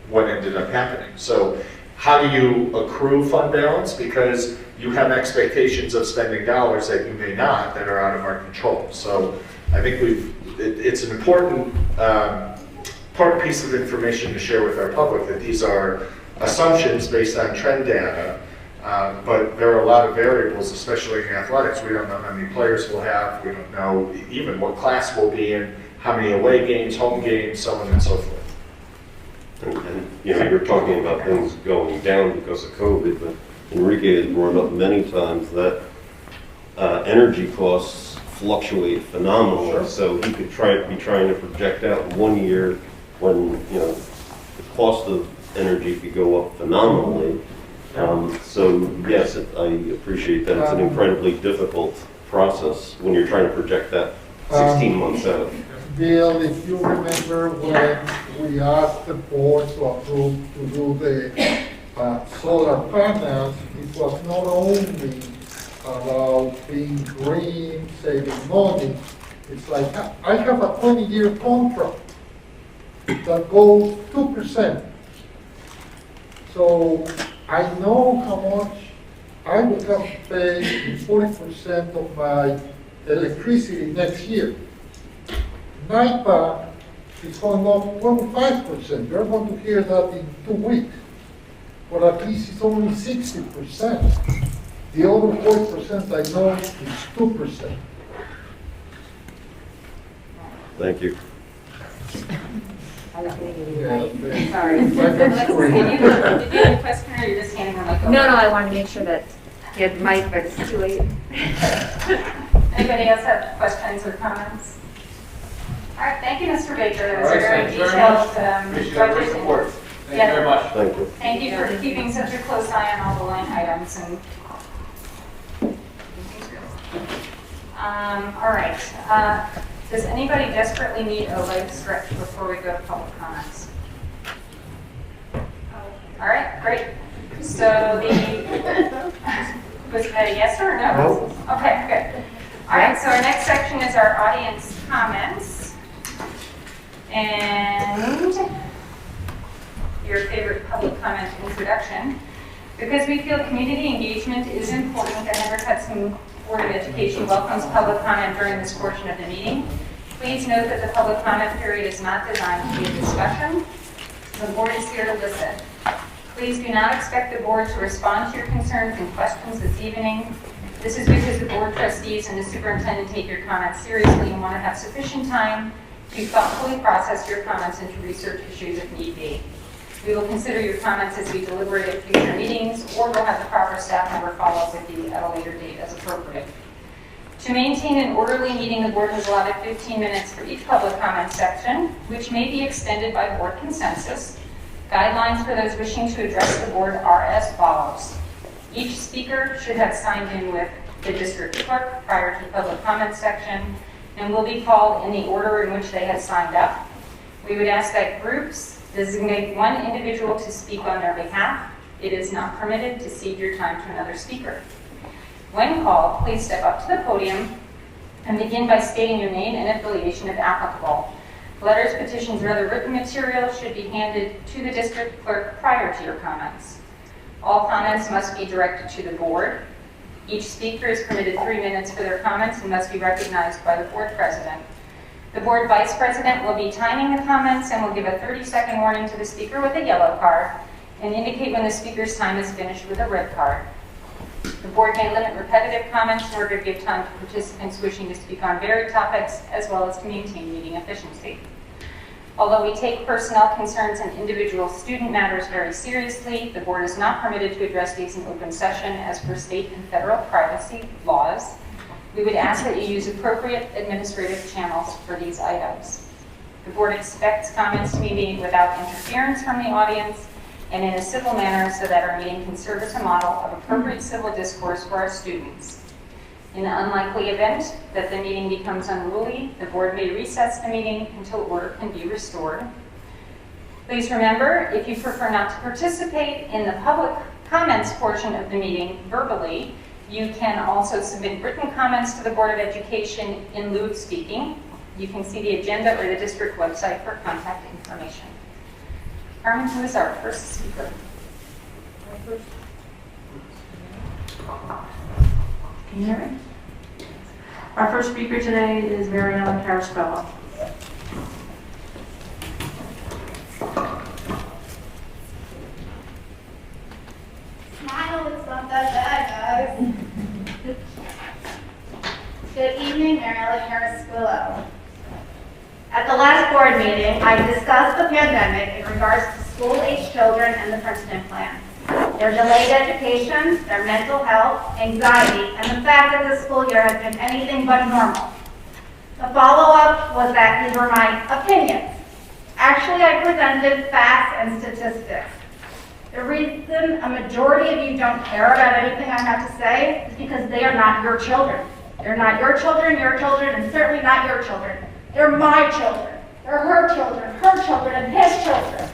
what ended up happening. So how do you accrue fund balance? Because you have expectations of spending dollars that you may not, that are out of our control. So I think it's an important piece of information to share with our public, that these are assumptions based on trend data, but there are a lot of variables, especially in athletics. We don't know how many players we'll have. We don't know even what class we'll be in, how many away games, home games, so on and so forth. And you're talking about things going down because of COVID, but Enrique has brought up many times that energy costs fluctuate phenomenally. Sure. So he could be trying to project out 1 year when the cost of energy could go up phenomenally. So yes, I appreciate that. It's an incredibly difficult process when you're trying to project that 16 months out. Bill, if you remember when we asked the board to approve to do the solar panels, it was not only about being green, saving money. It's like, I have a 20-year contract that goes 2%. So I know how much I would have to pay in 40% of my electricity next year. NIPA is going up 25%. You're going to hear that in 2 weeks. But at least it's only 60%. The other 40% I know is 2%. Thank you. I was going to give you Yeah, the mic. okay. Sorry. Like a screen. Did you have a question, or you're just handing the mic over? No, I wanted to make sure that he had the mic, but it's too late. Anybody else have questions or comments? All right, thank you, Mr. Baker. That was All a right, very thank you very much. detailed Appreciate your budget. support. Thank you Yeah. very much. Thank you. Thank you for keeping such a close eye on all the line items and. All right. Does anybody desperately need a leg stretch before we go to public comments? All right, great. So was that a yes or a no? Okay, good. All right, so our next section is our audience comments. And your favorite public comment introduction. Because we feel community engagement is important, the Henry Hudson Board of Education welcomes public comment during this portion of the meeting. Please note that the public comment period is not designed to be a discussion. The board is here to listen. Please do not expect the board to respond to your concerns and questions this evening. This is because the board trustees and the superintendent take your comments seriously and want to have sufficient time to thoughtfully process your comments and to research issues if need be. We will consider your comments as we deliberate at future meetings, or we'll have the proper staff member follow up with you at a later date as appropriate. To maintain an orderly meeting, the board has allotted 15 minutes for each public comment section, which may be extended by board consensus. Guidelines for those wishing to address the board are as follows. Each speaker should have signed in with the district clerk prior to the public comment section and will be called in the order in which they had signed up. We would ask that groups designate one individual to speak on their behalf. It is not permitted to cede your time to another speaker. When called, please step up to the podium and begin by stating your name and affiliation if applicable. Letters, petitions, or other written material should be handed to the district clerk prior to your comments. All comments must be directed to the board. Each speaker is permitted 3 minutes for their comments and must be recognized by the board president. The board vice president will be timing the comments and will give a 30-second warning to the speaker with a yellow card and indicate when the speaker's time is finished with a red card. The board may limit repetitive comments in order to give time to participants wishing to speak on varied topics, as well as to maintain meeting efficiency. Although we take personnel concerns and individual student matters very seriously, the board is not permitted to address these in open session as per state and federal privacy laws. We would ask that you use appropriate administrative channels for these items. The board expects comments to be made without interference from the audience and in a civil manner so that our meeting can serve as a model of appropriate civil discourse for our students. In the unlikely event that the meeting becomes unruly, the board may recess the meeting until order can be restored. Please remember, if you prefer not to participate in the public comments portion of the meeting verbally, you can also submit written comments to the Board of Education in lieu of speaking. You can see the agenda or the district website for contact information. Carmen, who is our first speaker? Can you hear me? Our first speaker today is Mariella Caraspello. Smile, it's not that bad, guys. Good evening, Mariella Caraspello. At the last board meeting, I discussed the pandemic in regards to school-age children and the Princeton plan. Their delayed education, their mental health, anxiety, and the fact that the school year has been anything but normal. The follow-up was that these were my opinions. Actually, I presented facts and statistics. The reason a majority of you don't care about anything I have to say is because they are not your children. They're not your children, and certainly not your children. They're my children. They're her children, and his children.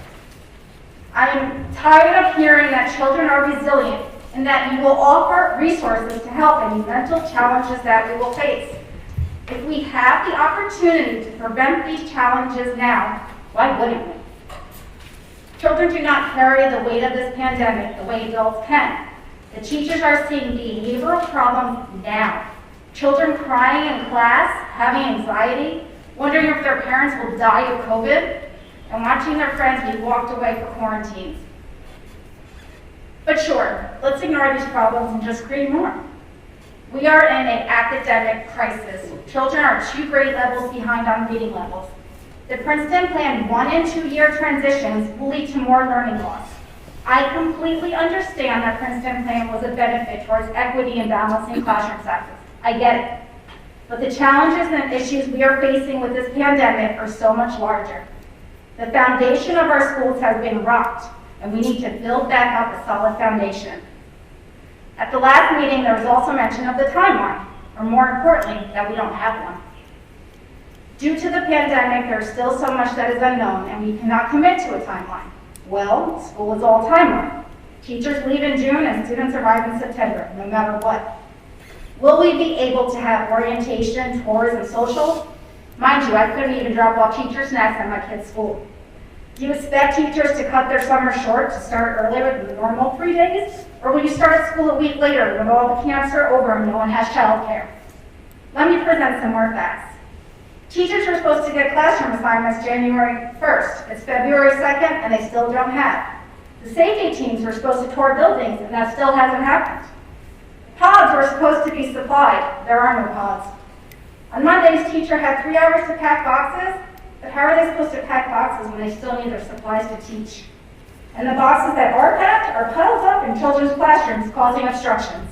I am tired of hearing that children are resilient and that you will offer resources to help any mental challenges that we will face. If we have the opportunity to prevent these challenges now, why wouldn't we? Children do not carry the weight of this pandemic the way adults can. The teachers are seeing behavioral problems now. Children crying in class, having anxiety, wondering if their parents will die of COVID, and watching their friends be walked away for quarantines. But sure, let's ignore these problems and just create more. We are in an academic crisis. Children are 2 grade levels behind on reading levels. The Princeton Plan 1 and 2 year transitions will lead to more learning loss. I completely understand that Princeton Plan was a benefit towards equity and balancing classroom sizes. I get it. But the challenges and issues we are facing with this pandemic are so much larger. The foundation of our schools has been rocked, and we need to build back up a solid foundation. At the last meeting, there was also mention of the timeline, or more importantly, that we don't have one. Due to the pandemic, there's still so much that is unknown, and we cannot commit to a timeline. Well, school is all timeline. Teachers leave in June and students arrive in September, no matter what. Will we be able to have orientation, tours, and social? Mind you, I couldn't even drop off teacher snacks at my kids' school. Do you expect teachers to cut their summer short to start earlier than the normal 3 days? Or will you start school a week later when all the camps are over and no one has childcare? Let me present some more facts. Teachers were supposed to get classroom assignments January 1st. It's February 2nd and they still don't have. The safety teams were supposed to tour buildings and that still hasn't happened. Pods were supposed to be supplied. There are no pods. On Mondays, teacher had 3 hours to pack boxes, but how are they supposed to pack boxes when they still need their supplies to teach? And the boxes that are packed are piled up in children's classrooms, causing obstructions.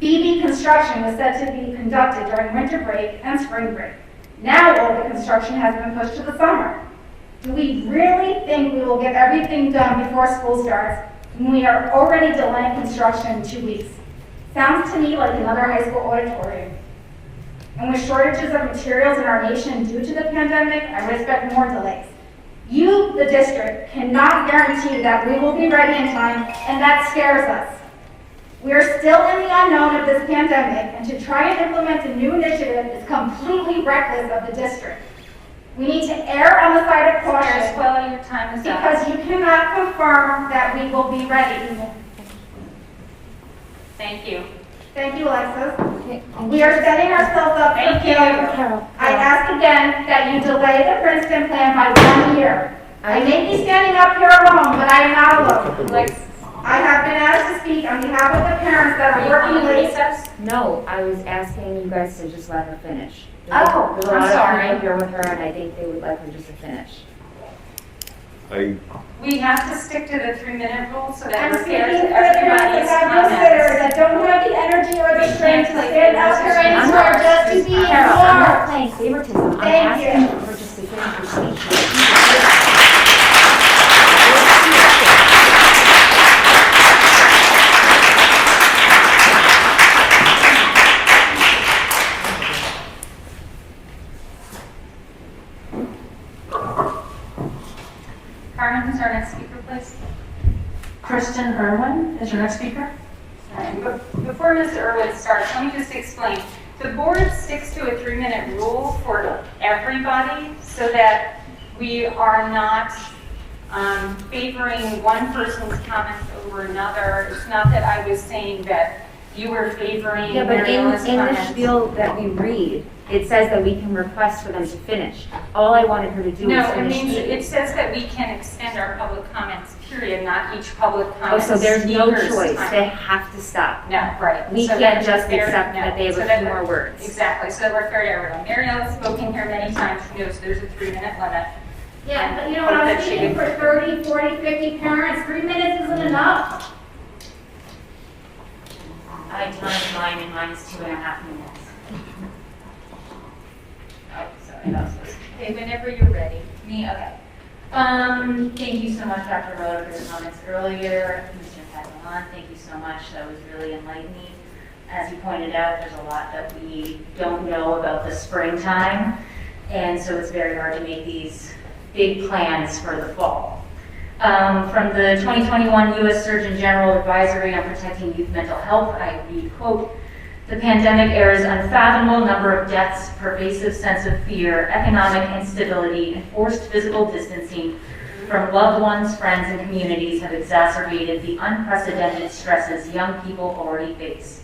BB construction was said to be conducted during winter break and spring break. Now all the construction has been pushed to the summer. Do we really think we will get everything done before school starts when we are already delaying construction 2 weeks? Sounds to me like another high school auditorium. And with shortages of materials in our nation due to the pandemic, I would expect more delays. You, the district, cannot guarantee that we will be ready in time, and that scares us. We are still in the unknown of this pandemic, and to try and implement a new initiative is completely reckless of the district. We need to err on the side of caution. Well, your time is up. Because you cannot confirm that we will be ready. Thank you. Thank you, Alexis. We are setting ourselves up for failure. I ask again that you delay the Princeton plan by 1 year. I may be standing up here alone, but I am not alone. I have been asked to speak on behalf of the parents that are working late. No, I was asking you guys to just let her finish. Oh, There's a I'm lot sorry. of people here with her, and I think they would like her just to finish. We have to stick to the 3-minute rule so that I'm we're fair speaking to to the parents everybody's that have no sitters, that don't have the energy or the strength to stand up here anymore just to be Carol, I'm not ignored. playing favoritism. I'm Thank asking you. her just to finish her speech. Carmen, who's our next speaker, please? Kristen Irwin is your next speaker. Before Mr. Irwin starts, let me just explain. The board sticks to a 3-minute rule for everybody so that we are not favoring one person's comments over another. It's not that I was saying that you were favoring Yeah, but Mariola's in the comments. spiel that we read, it says that we can request for them to finish. All I wanted her to do was No, it finish means, speaking. it says that we can extend our public comments, period, not each public Oh, comment. so there's no speaker's choice. time. They have to stop. No, right. We So can't that just they're- accept no. that they have So a that few they're- more words. Exactly, so we're fair to everyone. Mariela's spoken here many times, she knows there's a 3-minute limit. Yeah, but you know, when I'm speaking for 30, 40, 50 parents, 3 minutes isn't enough. I timed mine and mine is 2.5 minutes. Oh, sorry, that was supposed to. Okay, whenever you're ready. Me, okay. Thank you so much, Dr. Roller, for the comments earlier. Mr. Catalan, thank you so much. That was really enlightening. As you pointed out, there's a lot that we don't know about the springtime, and so it's very hard to make these big plans for the fall. From the 2021 U.S. Surgeon General Advisory on Protecting Youth Mental Health, I read, quote, "The pandemic era's unfathomable number of deaths, pervasive sense of fear, economic instability, and forced physical distancing from loved ones, friends, and communities have exacerbated the unprecedented stresses young people already face.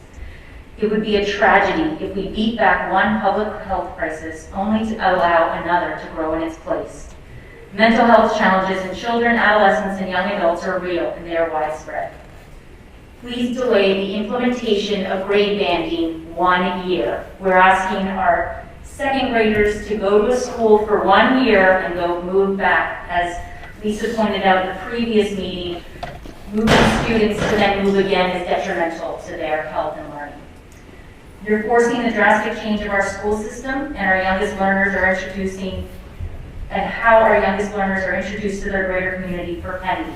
It would be a tragedy if we beat back one public health crisis only to allow another to grow in its place. Mental health challenges in children, adolescents, and young adults are real, and they are widespread. Please delay the implementation of grade banding 1 year. We're asking our second graders to go to a school for 1 year and go move back. As Lisa pointed out in the previous meeting, moving students to then move again is detrimental to their health and learning. You're forcing the drastic change of our school system, and our youngest learners are introducing and how our youngest learners are introduced to their greater community for pennies.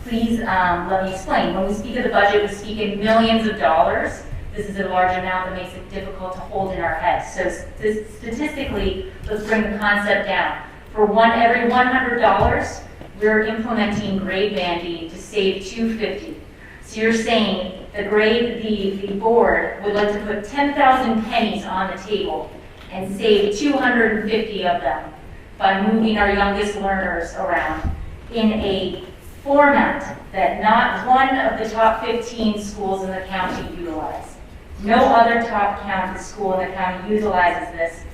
Please let me explain. When we speak of the budget, we speak in millions of dollars. this is a large amount that makes it difficult to hold in our heads. So statistically, let's bring the concept down. For every $100, we're implementing grade banding to save $250. So you're saying the board would like to put 10,000 pennies on the table and save 250 of them by moving our youngest learners around in a format that not one of the top 15 schools in the county utilize. No other top county school in the county utilizes this.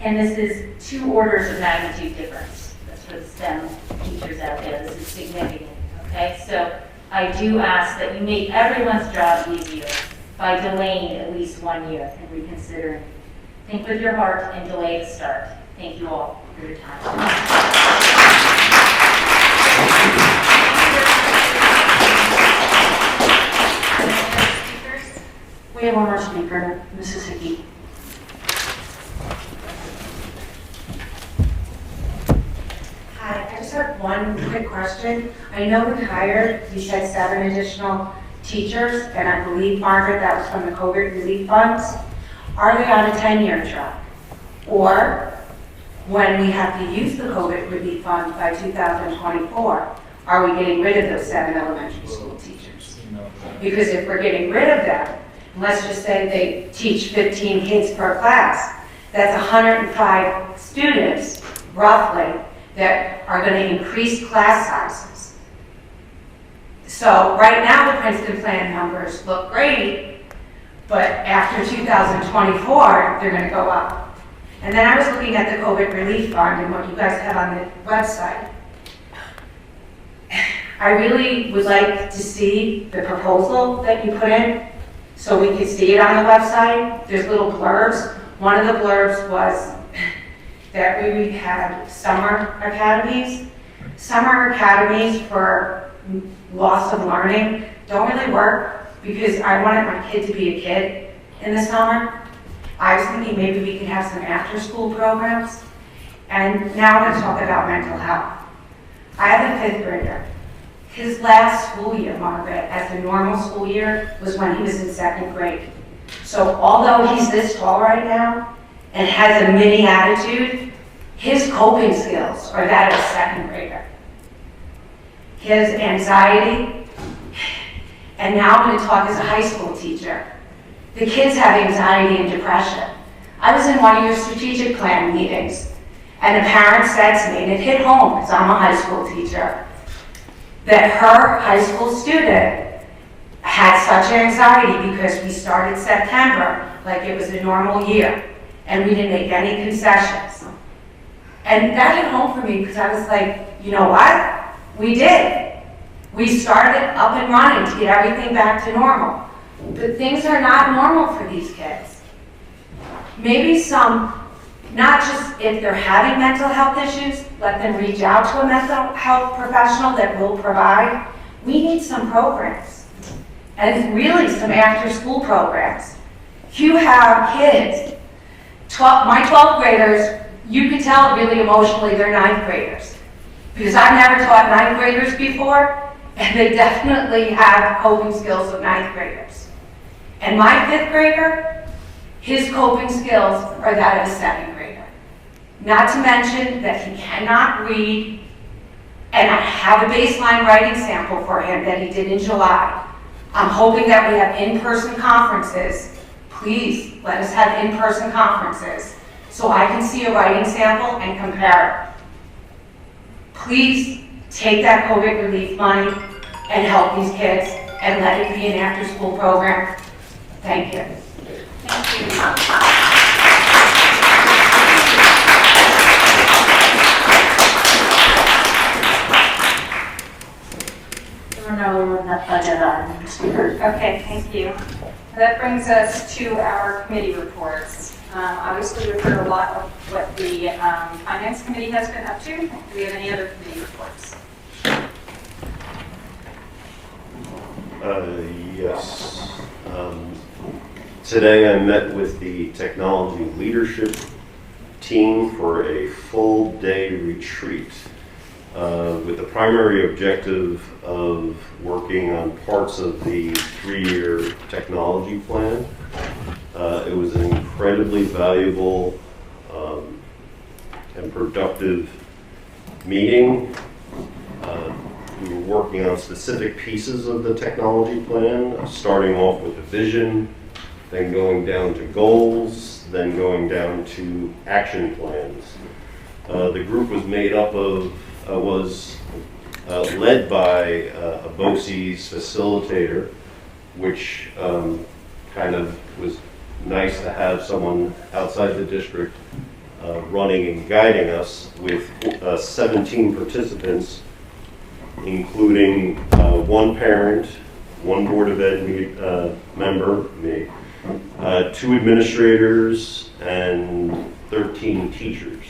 And this is 2 orders of magnitude difference. That's for the STEM teachers out there. This is significant, okay? So I do ask that you make everyone's job easier by delaying at least 1 year and reconsidering. Think with your heart and delay the start. Thank you all for your time. We have one more speaker, Mrs. Hickey. Hi, I just have one quick question. I know we hired, you said 7 additional teachers, and I believe, Margaret, that was from the COVID relief funds. Are they on a 10-year track? Or when we have to use the COVID relief funds by 2024, are we getting rid of those 7 elementary school teachers? Because if we're getting rid of them, let's just say they teach 15 kids per class, that's 105 students, roughly, that are going to increase class sizes. So right now the Princeton plan numbers look great, but after 2024, they're going to go up. And then I was looking at the COVID relief fund and what you guys have on the website. I really would like to see the proposal that you put in so we could see it on the website. There's little blurbs. One of the blurbs was that we had summer academies. Summer academies for loss of learning don't really work because I wanted my kid to be a kid in the summer. I was thinking maybe we could have some after-school programs. And now I'm going to talk about mental health. I have a 5th grader. His last school year, Margaret, as a normal school year, was when he was in 2nd grade. So although he's this tall right now and has a mini attitude, his coping skills are that of a 2nd grader. His anxiety, and now I'm going to talk as a high school teacher. The kids have anxiety and depression. I was in one of your strategic plan meetings, and a parent said to me, and it hit home because I'm a high school teacher, that her high school student had such anxiety because we started September like it was a normal year, and we didn't make any concessions. And that hit home for me because I was like, you know what? We did. We started up and running to get everything back to normal. But things are not normal for these kids. Maybe some, not just if they're having mental health issues, let them reach out to a mental health professional that will provide. We need some programs, and really some after-school programs. You have kids, my 12th graders, you can tell really emotionally they're 9th graders. Because I've never taught 9th graders before, and they definitely have coping skills of 9th graders. And my 5th grader, his coping skills are that of a 2nd grader. Not to mention that he cannot read, and I have a baseline writing sample for him that he did in July. I'm hoping that we have in-person conferences. Please let us have in-person conferences so I can see a writing sample and compare it. Please take that COVID relief money and help these kids and let it be an after-school program. Thank you. Thank you. There are no agenda items. Okay, thank you. That brings us to our committee reports. Obviously, we've heard a lot of what the Finance Committee has been up to. Do we have any other committee reports? Yes. Today I met with the technology leadership team for a full day retreat. with the primary objective of working on parts of the 3-year technology plan. It was an incredibly valuable and productive meeting. We were working on specific pieces of the technology plan, starting off with the vision, then going down to goals, then going down to action plans. The group was made up of, led by a BOCES facilitator, which kind of was nice to have someone outside the district running and guiding us with 17 participants, including one parent, one Board of Ed member, me, 2 administrators, and 13 teachers.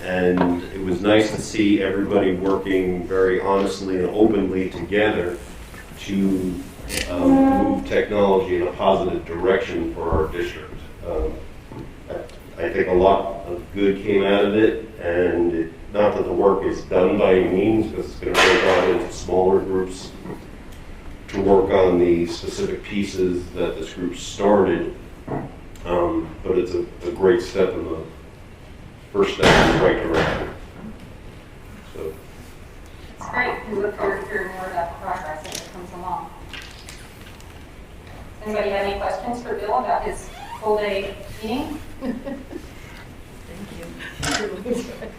And it was nice to see everybody working very honestly and openly together to move technology in a positive direction for our district. I think a lot of good came out of it, and not that the work is done by any means, because it's going to break out into smaller groups to work on the specific pieces that this group started. But it's a great step in the first step in the right direction. So. It's great. We look forward to hearing more about the progress as it comes along. Anybody have any questions for Bill about his full day meeting? Thank you.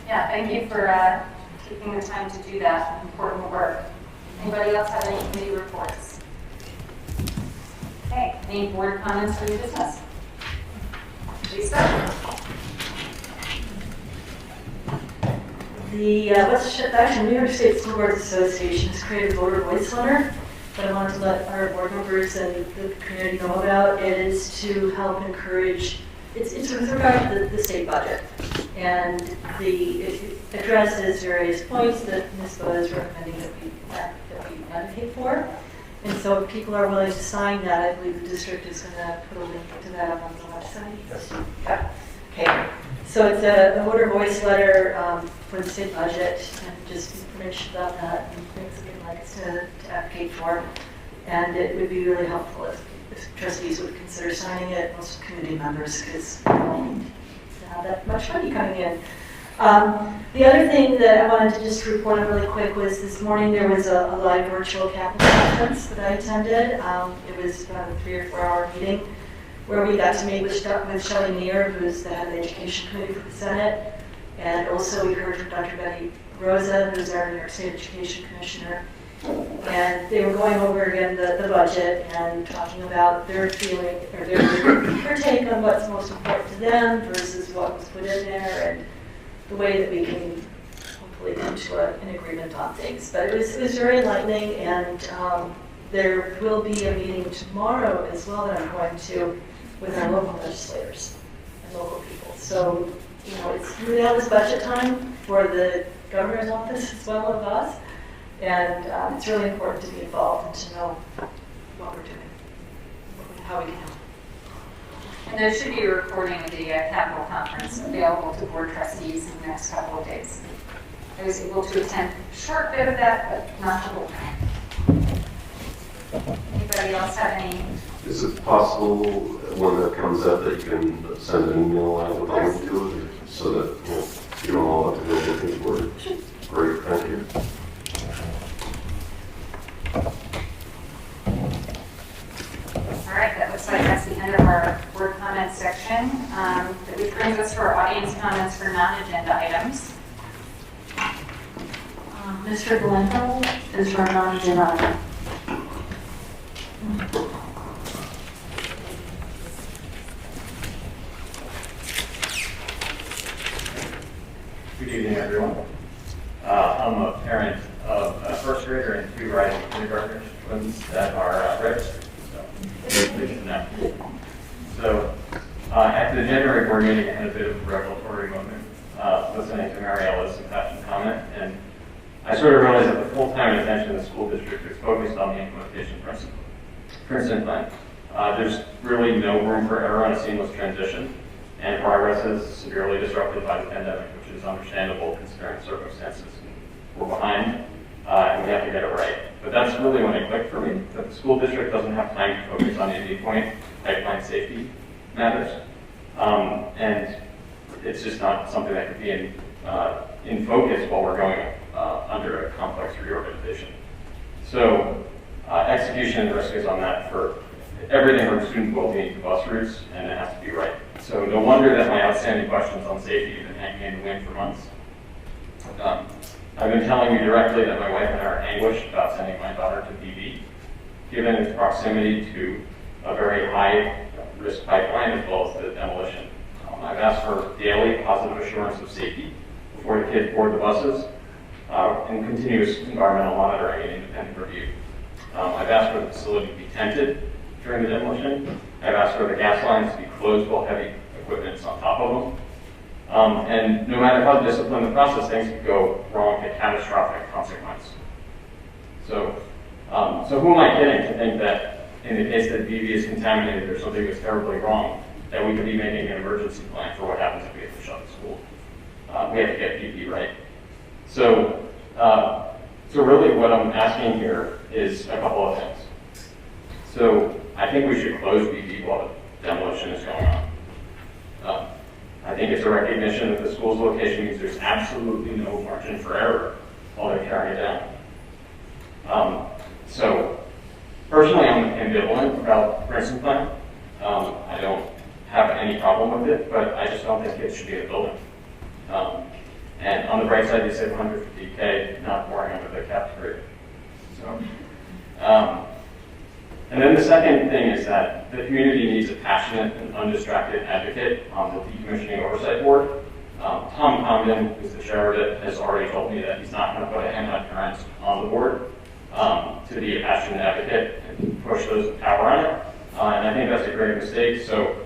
Yeah, thank you for taking the time to do that important work. Anybody else have any committee reports? Okay, any board comments for new business? Lisa? The actually New York State School Boards Association has created a voter voice letter that I wanted to let our board members and the community know about. It is to help encourage, it's with regard to the state budget. And it addresses various points that NISBA is recommending that we advocate for. And so if people are willing to sign that, I believe the district is going to put a link to that up on the website. Yes. Yeah. Okay. So it's a voter voice letter for the state budget, and just information about that and things that we'd like us to advocate for. And it would be really helpful if trustees would consider signing it, most community members, because we don't need to have that much money coming in. The other thing that I wanted to just report on really quick was this morning there was a live virtual capital conference that I attended. It was about a 3 or 4 hour meeting where we got to meet with Shelley Neer, who's the head of the education committee for the Senate. And also we heard from Dr. Betty Rosa, who's our New York State Education Commissioner. And they were going over again the budget and talking about their feeling, or their take on what's most important to them versus what was put in there, and the way that we can hopefully come to an agreement on things. But it was very enlightening, and there will be a meeting tomorrow as well that I'm going to with our local legislators and local people. So, you know, it's really always budget time for the governor's office as well as us. And it's really important to be involved and to know what we're doing, how we can help. And there should be a recording of the Capitol Conference available to board trustees in the next couple of days. I was able to attend a short bit of that, but not the whole time. Anybody else have any? Is it possible when that comes up that you can send an email out with a link to it so that you don't all have to go looking for it? Great, thank you. All right, that looks like that's the end of our board comments section, which brings us to our audience comments for non-agenda items. Mr. Valento is our non-agenda item. Good evening, everyone. I'm a parent of a first grader and 2 rising kindergartners, twins that are registered. So at the January board meeting, I had a bit of a revelatory moment listening to Mary Ellis and Passion comment, and I sort of realized that the full-time attention of the school district is focused on the implementation principle. For instance, there's really no room for error on a seamless transition, and progress is severely disrupted by the pandemic, which is understandable considering circumstances. We're behind, and we have to get it right. But that's really when it clicked for me, that the school district doesn't have time to focus on endpoint pipeline safety matters. And it's just not something that could be in focus while we're going under a complex reorganization. So execution and risk is on that for everything from student well-being to bus routes, and it has to be right. So no wonder that my outstanding questions on safety have been hanging in the wind for months. I've been telling you directly that my wife and I are anguished about sending my daughter to BV, given its proximity to a very high risk pipeline as well as the demolition. I've asked for daily positive assurance of safety before the kids board the buses, and continuous environmental monitoring and independent review. I've asked for the facility to be tented during the demolition. I've asked for the gas lines to be closed while heavy equipment is on top of them. And no matter how disciplined the process, things could go wrong to catastrophic consequence. So who am I kidding to think that in the case that BV is contaminated or something is terribly wrong, that we could be making an emergency plan for what happens if we have to shut the school? We have to get BV right. So really what I'm asking here is a couple of things. So I think we should close BV while the demolition is going on. I think it's a recognition that the school's location means there's absolutely no margin for error while they're tearing it down. So personally, I'm ambivalent about the Princeton plan. I don't have any problem with it, but I just don't think kids should be in the building. And on the bright side, you save $150K not boring under the cafeteria. So, and then the second thing is that the community needs a passionate and undistracted advocate on the decommissioning oversight board. Tom Condon, who's the chair of it, has already told me that he's not going to put a anti-parent on the board to be a passionate advocate and push those with power on it. And I think that's a great mistake. So,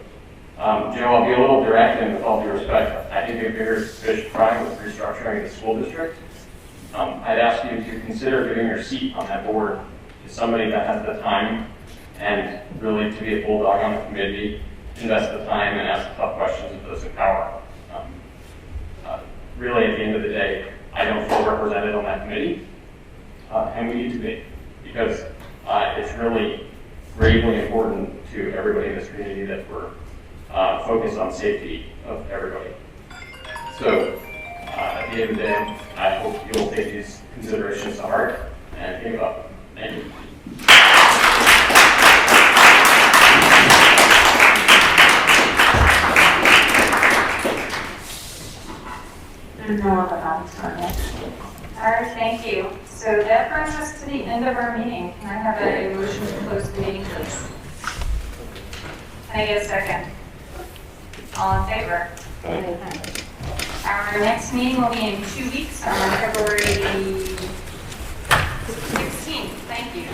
Joe, I'll be a little direct, and with all due respect, I think a bigger fish to fry with restructuring the school district. I'd ask you to consider giving your seat on that board to somebody that has the time and really to be a bulldog on the committee, invest the time and ask the tough questions of those in power. Really, at the end of the day, I don't feel represented on that committee, and we need to be, because it's really gravely important to everybody in this community that we're focused on safety of everybody. So, at the end of the day, I hope you'll take these considerations to heart and think about them. Thank you. All right, thank you. So that brings us to the end of our meeting. Can I have a motion to close the meeting, please? Can I get a second? All in favor? Our next meeting will be in 2 weeks on February 16th. Thank you.